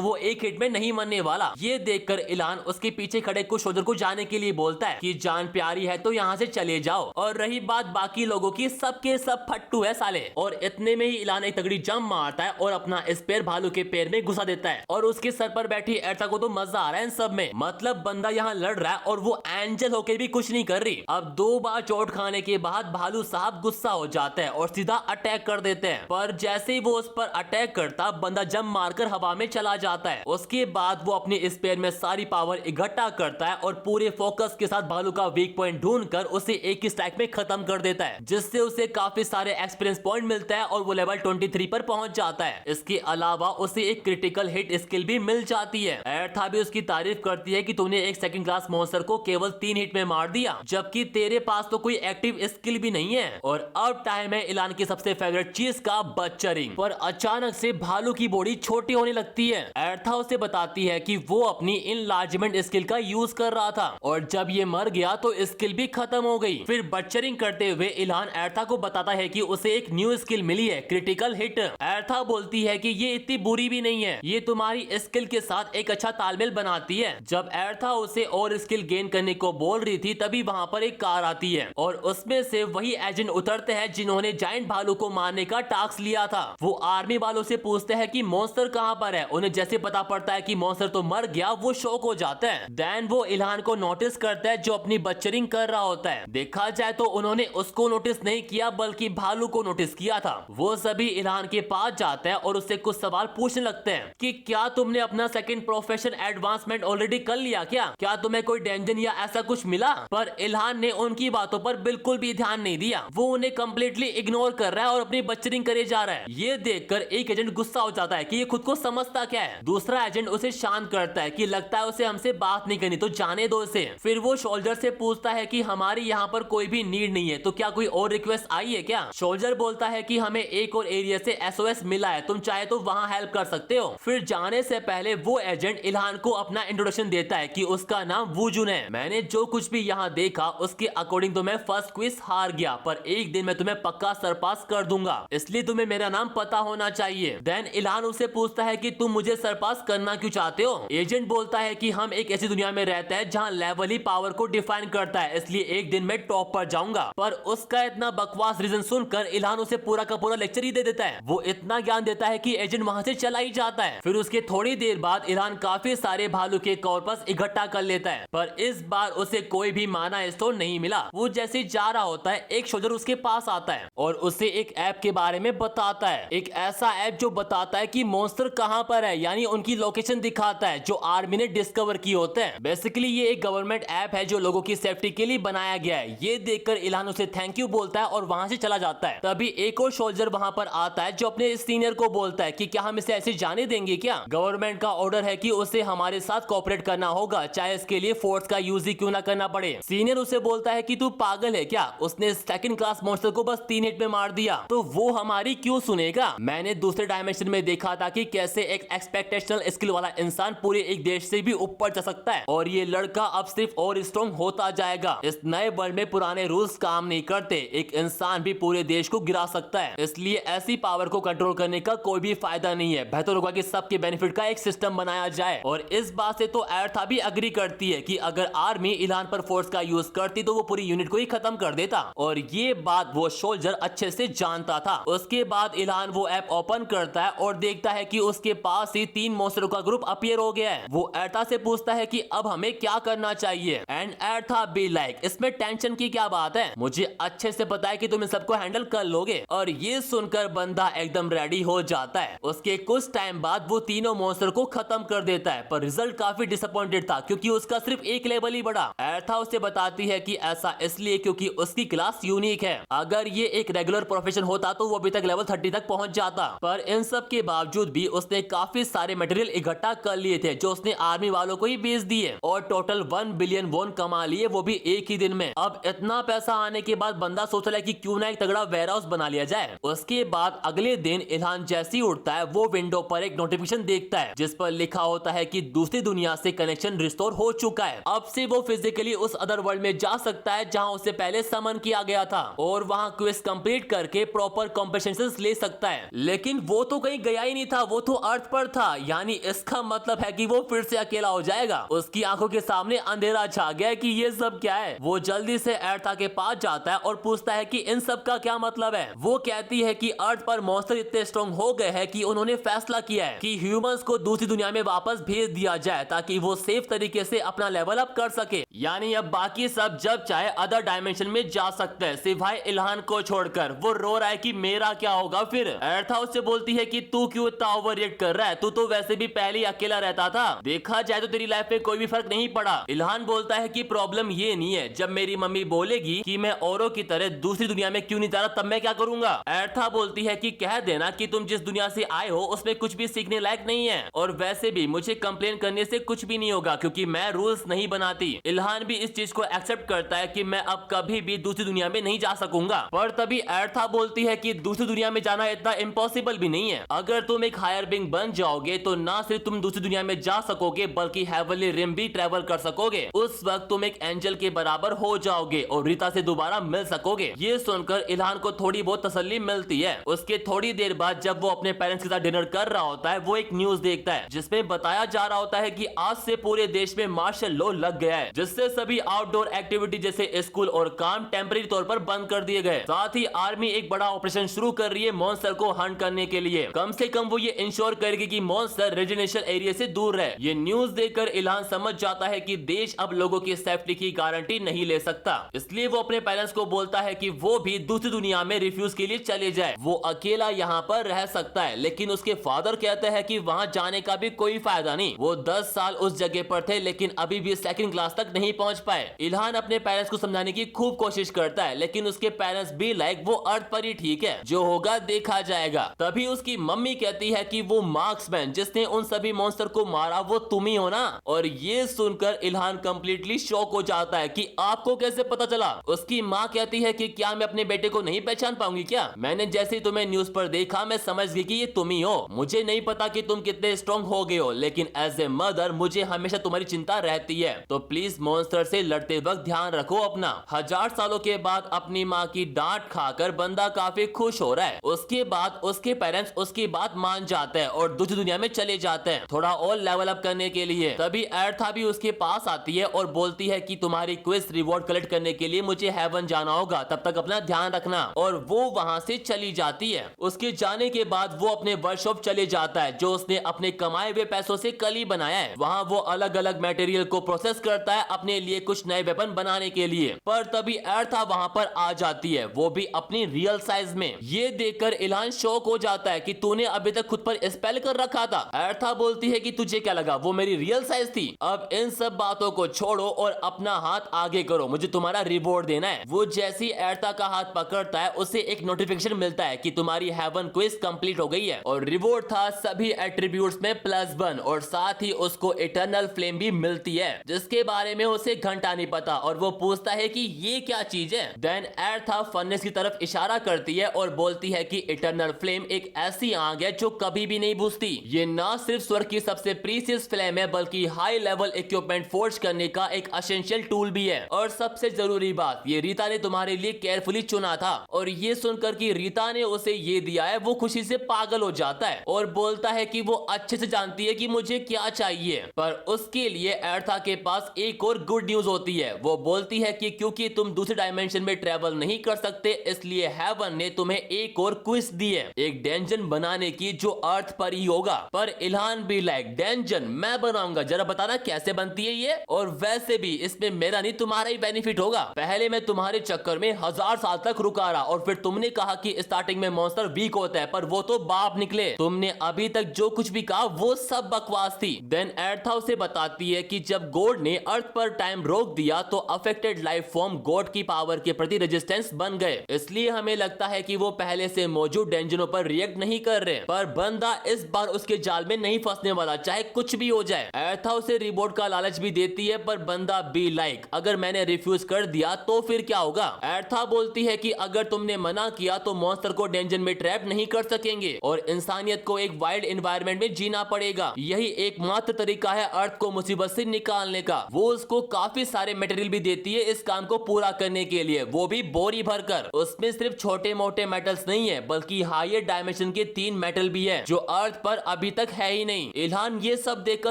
वो एक हिट में नहीं मरने वाला। ये देखकर ईरान उसके पीछे खड़े कुछ सोल्जर को जाने के लिए बोलता है कि जान प्यारी है तो यहाँ से चले जाओ। और रही बात बाकी लोगों की, सबके सब फट्टू है साले। और इतने में ही ईरान एक तगड़ी जंप मारता है और अपना स्पेयर भालू के पैर में घुसा देता है और उसके सर पर बैठी एर्था को तो मजा आ रहा है इन सब में। मतलब बंदा यहाँ लड़ रहा है और वो एंजल होके भी कुछ नहीं कर रही। अब 2 बार चोट खाने के बाद भालू साहब गुस्सा हो जाता है और सीधा अटैक कर देते हैं, पर जैसे ही वो उस पर अटैक करता, बंदा जंप मारकर हवा में चला जाता है। उसके बाद वो अपने स्पेयर में सारी पावर इकट्ठा करता है और पूरे फोकस के साथ भालू का वीक पॉइंट ढूंढकर उसे एक ही स्ट्राइक में खत्म कर देता है, जिससे उसे काफी सारे एक्सपीरियंस पॉइंट मिलता है और वो लेवल 23 पर पहुंच जाता है। इसके अलावा उसे एक क्रिटिकल हिट स्किल भी मिल जाती है। एर्था भी उसकी तारीफ करती है कि तूने एक सेकंड क्लास मॉन्स्टर को केवल 3 हिट में मार दिया, जबकि तेरे पास तो कोई एक्टिव स्किल भी नहीं है। और अब टाइम है ईरान की सबसे फेवरेट चीज का, बच्चरिंग। पर अचानक से भालू की बॉडी छोटी होने लगती है। एर्था उसे बताती है कि वो अपनी इनलार्जमेंट स्किल का यूज कर रहा था और जब ये मर गया तो स्किल भी खत्म हो गई। फिर बच्चरिंग करते हुए ईरान एर्था को बताता है कि उसे एक न्यू स्किल मिली है, क्रिटिकल हिट। एर्था बोलती है कि ये इतनी बुरी भी नहीं है, ये तुम्हारी स्किल के साथ एक अच्छा तालमेल बनाती है। जब एर्था उसे और स्किल गेन करने को बोल रही थी तभी वहां पर एक कार आती है और उसमें से वही एजेंट उतरते हैं जिन्होंने जायंट भालू को मारने का टास्क लिया था। वो आर्मी वालों से पूछते हैं कि मॉन्स्टर कहां पर है। उन्हें जैसे पता पड़ता है कि मॉन्स्टर तो मर गया, वो शॉक हो जाते हैं। देन वो ईरान को नोटिस करता है जो अपनी बच्चरिंग कर रहा होता है। देखा जाए तो उन्होंने उसको नोटिस नहीं किया बल्कि भालू को नोटिस किया था। वो सभी ईरान के पास जाते हैं और उससे कुछ सवाल पूछने लगते हैं कि क्या तुमने अपना सेकंड प्रोफेशन एडवांसमेंट ऑलरेडी कर लिया क्या तुम्हें कोई डेंजन या ऐसा कुछ मिला। पर इल्हान ने उनकी बातों पर बिल्कुल भी ध्यान नहीं दिया, वो उन्हें कम्प्लीटली इग्नोर कर रहा है और अपनी बच्चरिंग करे जा रहा है। ये देखकर एक एजेंट गुस्सा हो जाता है कि ये खुद को समझता क्या है। दूसरा एजेंट उसे शांत करता है कि लगता है उसे हमसे बात नहीं करनी तो जाने दो इसे। फिर वो सोल्जर से पूछता है कि हमारी यहाँ पर कोई भी नीड नहीं है तो क्या कोई और रिक्वेस्ट आई है क्या। सोल्जर बोलता है कि हमें एक और एरिया से SOS मिला है, तुम चाहे तो वहाँ हेल्प कर सकते हो। फिर जाने से पहले वो एजेंट इल्हान को अपना इंट्रोडक्शन देता है कि उसका नाम वूजुन है। मैंने जो कुछ भी यहाँ देखा उसके अकॉर्डिंग तो मैं फर्स्ट क्विज हार गया, पर एक दिन मैं तुम्हें पक्का सरपास कर दूंगा, इसलिए तुम्हें मेरा नाम पता होना चाहिए। देन इल्हान उसे पूछता है कि तुम मुझे सरपास करना सुनना क्यों चाहते हो? एजेंट बोलता है कि हम एक ऐसी दुनिया में रहते हैं जहाँ लेवल ही पावर को डिफाइन करता है, इसलिए एक दिन में टॉप पर जाऊंगा। पर उसका इतना बकवास रीजन सुनकर इल्हान उसे पूरा का पूरा लेक्चर ही दे देता है। वो इतना ज्ञान देता है कि एजेंट वहां से चला ही जाता है। फिर उसके थोड़ी देर बाद इल्हान काफी सारे भालू के कॉर्पस इकट्ठा कर लेता है, पर इस बार उसे कोई भी माना स्टोन नहीं मिला। वो जैसे जा रहा होता है, एक सोल्जर उसके पास आता है और उसे एक ऐप के बारे में बताता है। एक ऐसा ऐप जो बताता है कि मॉन्स्टर कहां पर है, यानी उनकी लोकेशन दिखाता है, जो आर्मी ने डिस्कवर की होते हैं। बेसिकली ये एक गवर्नमेंट ऐप है जो लोगों की सेफ्टी के लिए बनाया गया है। ये देखकर इल्हान उसे थैंक यू बोलता है और वहां से चला जाता है। तभी एक और सोल्जर वहां पर आता है जो अपने सीनियर को बोलता है कि क्या हम इसे ऐसे जाने देंगे क्या? गवर्नमेंट का ऑर्डर है कि उसे हमारे साथ कोऑपरेट करना होगा, चाहे इसके लिए फोर्स का यूज ही क्यों ना करना पड़े। सीनियर उसे बोलता है कि तू पागल है क्या? उसने सेकंड क्लास मॉन्स्टर को बस 3 हिट में मार दिया, तो वो हमारी क्यों सुनेगा? मैंने दूसरे डायमेंशन में देखा था कि कैसे एक एक्सपेक्टेशनल स्किल वाला इंसान पूरे एक देश से भी ऊपर जा सकता है, और ये लड़का अब सिर्फ और स्ट्रॉन्ग होता जाएगा। इस नए वर्ल्ड में पुराने रूल्स काम नहीं करते, एक इंसान भी पूरे देश को गिरा सकता है, इसलिए ऐसी पावर को कंट्रोल करने का कोई भी फायदा नहीं है। बेहतर होगा कि सबके बेनिफिट का एक सिस्टम बनाया जाए। और इस बात से तो एर्था भी अग्री करती है कि अगर आर्मी इल्हान पर फोर्स का यूज करती तो वो पूरी यूनिट को ही खत्म कर देता, और ये बात वो सोल्जर अच्छे से जानता था। उसके बाद इल्हान वो ऐप ओपन करता है और देखता है कि उसके पास ही 3 मॉन्स्टरों का ग्रुप अपीयर हो गया है। वो एर्था से पूछता है कि अब हमें क्या करना चाहिए, एंड एर्था बी लाइक इसमें टेंशन की क्या बात है, मुझे अच्छे से पता है कि तुम इन सबको हैंडल कर लोगे। और ये सुनकर बंदा एकदम रेडी हो जाता है। उसके कुछ टाइम बाद वो तीनों मॉन्स्टर को खत्म कर देता है, पर रिजल्ट काफी डिसअपॉइंटेड था क्योंकि उसका सिर्फ एक लेवल ही बढ़ा। एर्था उसे बताती है कि ऐसा इसलिए क्योंकि उसकी क्लास यूनिक है। अगर ये एक रेगुलर प्रोफेशन होता तो वो अभी तक लेवल 30 तक पहुंच जाता, पर इन सब के बावजूद भी उसने काफी सारे मटेरियल इकट्ठा कर लिए थे जो उसने आर्मी वालों को ही बेच दिए, और टोटल 1 बिलियन वॉन कमा लिए, वो भी एक ही दिन में। अब इतना पैसा आने के बाद बंदा सोच रहा है कि क्यों ना एक तगड़ा वेयर हाउस बना लिया जाए। उसके बाद अगले दिन इल्हान जैसे ही उठता है वो विंडो पर एक नोटिफिकेशन देखता है जिस पर लिखा होता है कि दूसरी दुनिया से कनेक्शन रिस्टोर हो चुका है। अब से वो फिजिकली उस अदर वर्ल्ड में जा सकता है जहां उसे पहले समन किया गया था, और वहां क्विज कंप्लीट करके प्रॉपर कॉम्पेंसेशन ले सकता है। लेकिन वो तो कहीं गया ही नहीं था, वो तो अर्थ पर था, यानी इसका मतलब है कि वो फिर से अकेला हो जाएगा। उसकी आंखों के सामने अंधेरा छा गया कि ये सब क्या है। वो जल्दी से एर्था के पास जाता है और पूछता है कि इन सब का क्या मतलब है। वो कहती है कि अर्थ पर मॉन्स्टर इतने स्ट्रॉन्ग हो गए हैं कि उन्होंने फैसला किया है कि ह्यूमंस को दूसरी दुनिया में वापस भेज दिया जाए ताकि वो सेफ तरीके से अपना लेवल अप कर सके, यानी अब बाकी सब जब चाहे अदर डायमेंशन में जा सकते हैं सिवाय इल्हान को छोड़कर। वो रो रहा है कि मेरा क्या होगा फिर। एर्था उससे बोलती है कि तू क्यों इतना ओवर रिएक्ट कर रहा है, तू तो वैसे भी पहले ही अकेला रहता था, देखा जाए तो तेरी लाइफ में कोई भी फर्क नहीं पड़ा। इल्हान बोलता है कि प्रॉब्लम ये नहीं है, जब मेरी मम्मी बोलेगी कि मैं औरों की तरह दूसरी दुनिया में क्यों नहीं जा रहा तब मैं क्या करूंगा। एर्था बोलती है कि कह देना कि तुम जिस दुनिया से आए हो उसमें कुछ भी सीखने लायक नहीं है, और वैसे भी मुझे कंप्लेन करने से कुछ भी नहीं होगा क्योंकि मैं रूल्स नहीं बनाती। इल्हान भी इस चीज को एक्सेप्ट करता है कि मैं अब कभी भी दूसरी दुनिया में नहीं जा सकूंगा, पर तभी एर्था बोलती है कि दूसरी दुनिया में जाना इतना इम्पॉसिबल भी नहीं है। अगर तुम एक हायर बीइंग बन जाओगे तो ना सिर्फ तुम दूसरी दुनिया में जा सकोगे बल्कि हेवनली रिम भी ट्रेवल कर सकोगे। उस वक्त तुम एक एंजल के बराबर हो जाओगे और रीता से दोबारा मिल सकोगे। ये सुनकर इल्हान को थोड़ी बहुत तसल्ली मिलती है। उसके थोड़ी देर बाद जब वो अपने पेरेंट्स के साथ डिनर कर रहा होता है वो एक न्यूज देखता है जिसमें बताया जा रहा होता है कि आज से पूरे देश में मार्शल लॉ लग गया है, जिससे सभी आउटडोर एक्टिविटी जैसे स्कूल और काम टेम्परेरी तौर पर बंद कर दिए गए। साथ ही आर्मी एक बड़ा ऑपरेशन शुरू कर रही है मॉन्स्टर को हंट करने के लिए। कम से कम वो ये इंश्योर करेगी कि मॉन्स्टर रेजिडेंशियल एरिया से दूर रहे। ये न्यूज देखकर इल्हान समझ जाता है कि देश अब लोगों की सेफ्टी की गारंटी नहीं ले सकता, इसलिए वो अपने पेरेंट्स को बोलता है कि वो भी दूसरी दुनिया में रिफ्यूज के लिए चले जाए। वो अकेला यहाँ पर रह सकता है, लेकिन उसके फादर कहते हैं कि वहाँ जाने का भी कोई फायदा नहीं। वो 10 साल उस जगह पर थे लेकिन अभी भी सेकंड क्लास तक नहीं पहुंच पाए। इल्हान अपने पेरेंट्स को समझाने की खूब कोशिश करता है लेकिन उसके पेरेंट्स भी लाइक वो अर्थ पर ही ठीक है, जो होगा देखा जाएगा। तभी उसकी मम्मी कहती है कि वो मार्क्समैन जिसने उन सभी मॉन्स्टर को मारा वो तुम ही हो ना। और ये सुनकर इल्हान कंप्लीटली शॉक हो जाता है कि आपको कैसे पता चला। उसकी माँ कहती है कि क्या मैं अपने बेटे को नहीं पहचान पाऊंगी क्या? मैंने जैसे ही तुम्हें न्यूज पर देखा मैं समझ गई कि ये तुम ही हो। मुझे नहीं पता कि तुम कितने स्ट्रॉन्ग हो गए हो, लेकिन एज ए मदर मुझे हमेशा तुम्हारी चिंता रहती है, तो प्लीज मॉन्स्टर से लड़ते वक्त ध्यान रखो अपना। 1000 सालों के बाद अपनी माँ की डांट खाकर बंदा काफी खुश हो रहा है। उसके बाद उसके पेरेंट्स उसकी बात मान जाते हैं और दूसरी दुनिया में चले जाते जाते हैं थोड़ा और लेवल अप करने के लिए। तभी एर्था भी उसके पास आती है और बोलती है कि तुम्हारी क्विज रिवॉर्ड कलेक्ट करने के लिए मुझे हेवन जाना होगा, तब तक अपना ध्यान रखना। और वो वहां से चली जाती है। उसके जाने के बाद वो अपने वर्कशॉप चले जाता है जो उसने अपने कमाए हुए पैसों से कल ही बनाया है। वहां वो अलग अलग मटेरियल को प्रोसेस करता है अपने लिए कुछ नए वेपन बनाने के लिए। पर तभी एर्था वहां पर आ जाती है, वो भी अपनी रियल साइज में। ये देखकर इल्हान शॉक हो जाता है कि तूने अभी तक खुद पर स्पेल कर रखा था। एर्था बोलती है कि तुझे क्या लगा वो मेरी रियल साइज थी? अब इन सब बातों को छोड़ो और अपना हाथ आगे करो, मुझे तुम्हारा रिवॉर्ड देना है। वो जैसे ही एर्था का हाथ पकड़ता है उसे एक नोटिफिकेशन मिलता है कि तुम्हारी हेवन क्विज कंप्लीट हो गई है। और रिवॉर्ड था सभी एट्रीब्यूट्स में +1 और साथ ही उसको इटर्नल फ्लेम भी मिलती है जिसके बारे में उसे घंटा नहीं पता। और वो पूछता है कि ये क्या चीज है। देन एर्था फर्नेस की तरफ इशारा करती है और बोलती है कि इटर्नल फ्लेम एक ऐसी आग है जो कभी भी नहीं बुझती। ये ना सिर्फ स्वर्ग की सबसे प्रीसियस फ्लेम है बल्कि हाई लेवल इक्विपमेंट फोर्ज करने का एक एसेंशियल टूल भी है। और सबसे जरूरी बात, ये रीता ने तुम्हारे लिए केयरफुली चुना था। और ये सुनकर कि रीता ने उसे ये दिया है वो खुशी से पागल हो जाता है और बोलता है कि वो अच्छे से जानती है कि मुझे क्या चाहिए। पर उसके लिए एर्था के पास एक और गुड न्यूज होती है। वो बोलती है कि क्योंकि तुम दूसरे डायमेंशन में ट्रेवल नहीं कर सकते इसलिए हेवन ने तुम्हें एक और क्विज दी है, एक डेंजन बनाने की जो अर्थ पर ही होगा। पर इल्हान भी लाइक डेंजन मैं बनाऊंगा, जरा बताना कैसे बनती है ये। और वैसे भी इसमें मेरा नहीं तुम्हारा ही बेनिफिट होगा। पहले मैं तुम्हारे चक्कर में 1000 साल तक रुका रहा और फिर तुमने कहा कि स्टार्टिंग में मॉन्स्टर वीक होता है, पर वो तो बाप निकले। तुमने अभी तक जो कुछ भी कहा वो सब बकवास थी। देन एर्था उसे बताती है कि जब गॉड ने अर्थ पर टाइम रोक दिया तो अफेक्टेड लाइफ फॉर्म गॉड की पावर के प्रति रेजिस्टेंस बन गए, इसलिए हमें लगता है कि वो पहले से मौजूद डेंजनों पर रिएक्ट नहीं कर रहे। पर बंदा इस बार उसके जाल में नहीं फंसने वाला, चाहे कुछ भी हो जाए। एर्था उसे रिवॉर्ड का लालच भी देती है पर बंदा बी लाइक अगर मैंने रिफ्यूज कर दिया तो फिर क्या होगा। एर्था बोलती है कि अगर तुमने मना किया तो मॉन्स्टर को डेंजन में ट्रैप नहीं कर सकेंगे और इंसानियत को एक वाइल्ड एनवायरनमेंट में जीना पड़ेगा। यही एकमात्र तरीका है अर्थ को मुसीबत से निकालने का। वो उसको काफी सारे मटेरियल भी देती है इस काम को पूरा करने के लिए, वो भी बोरी भरकर। उसमें सिर्फ छोटे मोटे मेटल्स नहीं है बल्कि हायर डायमेंशन के 3 मेटल भी है जो अर्थ पर अभी तक है ही नहीं। इल्हान ये सब देखकर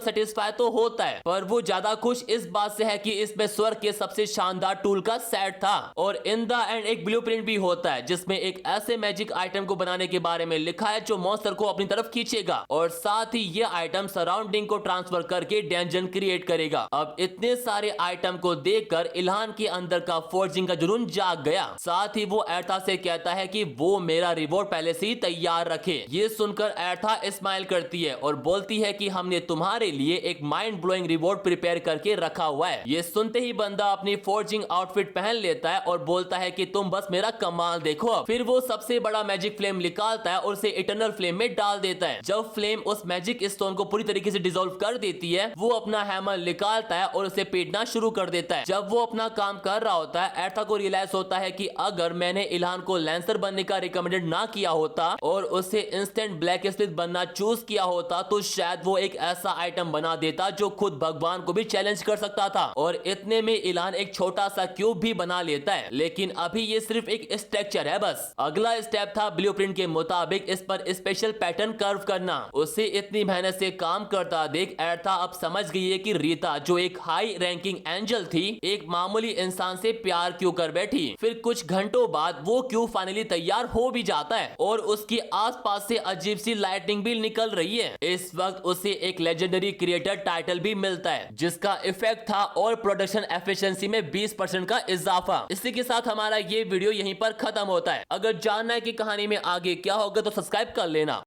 सेटिस्फाई तो होता है पर वो ज्यादा खुश इस बात से है कि इसमें स्वर्ग के सबसे शानदार टूल का सेट था और इन द एंड एक ब्लूप्रिंट भी होता है जिसमें एक ऐसे मैजिक आइटम को बनाने के बारे में लिखा है जो मॉन्स्टर को अपनी तरफ खींचेगा और साथ ही ये आइटम सराउंडिंग को ट्रांसफर करके डेंजन क्रिएट करेगा। अब इतने सारे आइटम को देखकर इल्हान के अंदर का फोर्जिंग का जुनून जाग गया। साथ ही वो एर्था से कहता है कि वो मेरा रिवॉर्ड पहले से ही तैयार रखे। ये सुनकर एर्था स्माइल करती है और बोलती है कि हमने तुम्हारे लिए एक माइंड ब्लोइंग रिवॉर्ड प्रिपेयर करके रखा हुआ है। ये सुनते ही बंदा अपनी फोर्जिंग आउटफिट पहन लेता है और बोलता है कि तुम बस मेरा कमाल देखो। फिर वो सबसे बड़ा मैजिक फ्लेम निकालता है और उसे इटर्नल फ्लेम में डाल देता है। जब फ्लेम उस मैजिक स्टोन को पूरी तरीके से डिसॉल्व कर देती है वो अपना हैमर निकालता है और उसे पीटना शुरू कर देता है। जब वो अपना काम कर रहा होता है एर्था को रियलाइज होता है कि अगर मैंने इल्हान को लैंसर बनने का रिकमेंडेड ना किया होता और उसे इंस्टेंट ब्लैक स्मिथ बनना चूज किया होता तो शायद वो एक ऐसा आइटम बना देता जो खुद भगवान को भी चैलेंज कर सकता था। और इतने में इल्हान एक छोटा सा क्यूब भी बना लेता है, लेकिन अभी ये सिर्फ एक स्ट्रक्चर है बस। अगला स्टेप था ब्लूप्रिंट के मुताबिक इस पर स्पेशल पैटर्न कर्व करना। उसे इतनी मेहनत से काम करता देख एर्था अब समझ गई है कि रीता जो एक हाई रैंकिंग एंजल थी एक मामूली इंसान से प्यार क्यों कर बैठी। फिर कुछ घंटों बाद वो क्यूब फाइनली तैयार हो भी जाता है और उसके आसपास से अजीब सी लाइटिंग भी निकल रही है। इस वक्त उसे एक लेजेंडरी क्रिएटर टाइटल भी मिलता है जिसका इफेक्ट था और प्रोडक्शन एफिशिएंसी में 20% का इजाफा। इसी के साथ हमारा ये वीडियो यहीं पर खत्म होता है। अगर जानना है कि कहानी में आगे क्या होगा तो सब्सक्राइब कर लेना।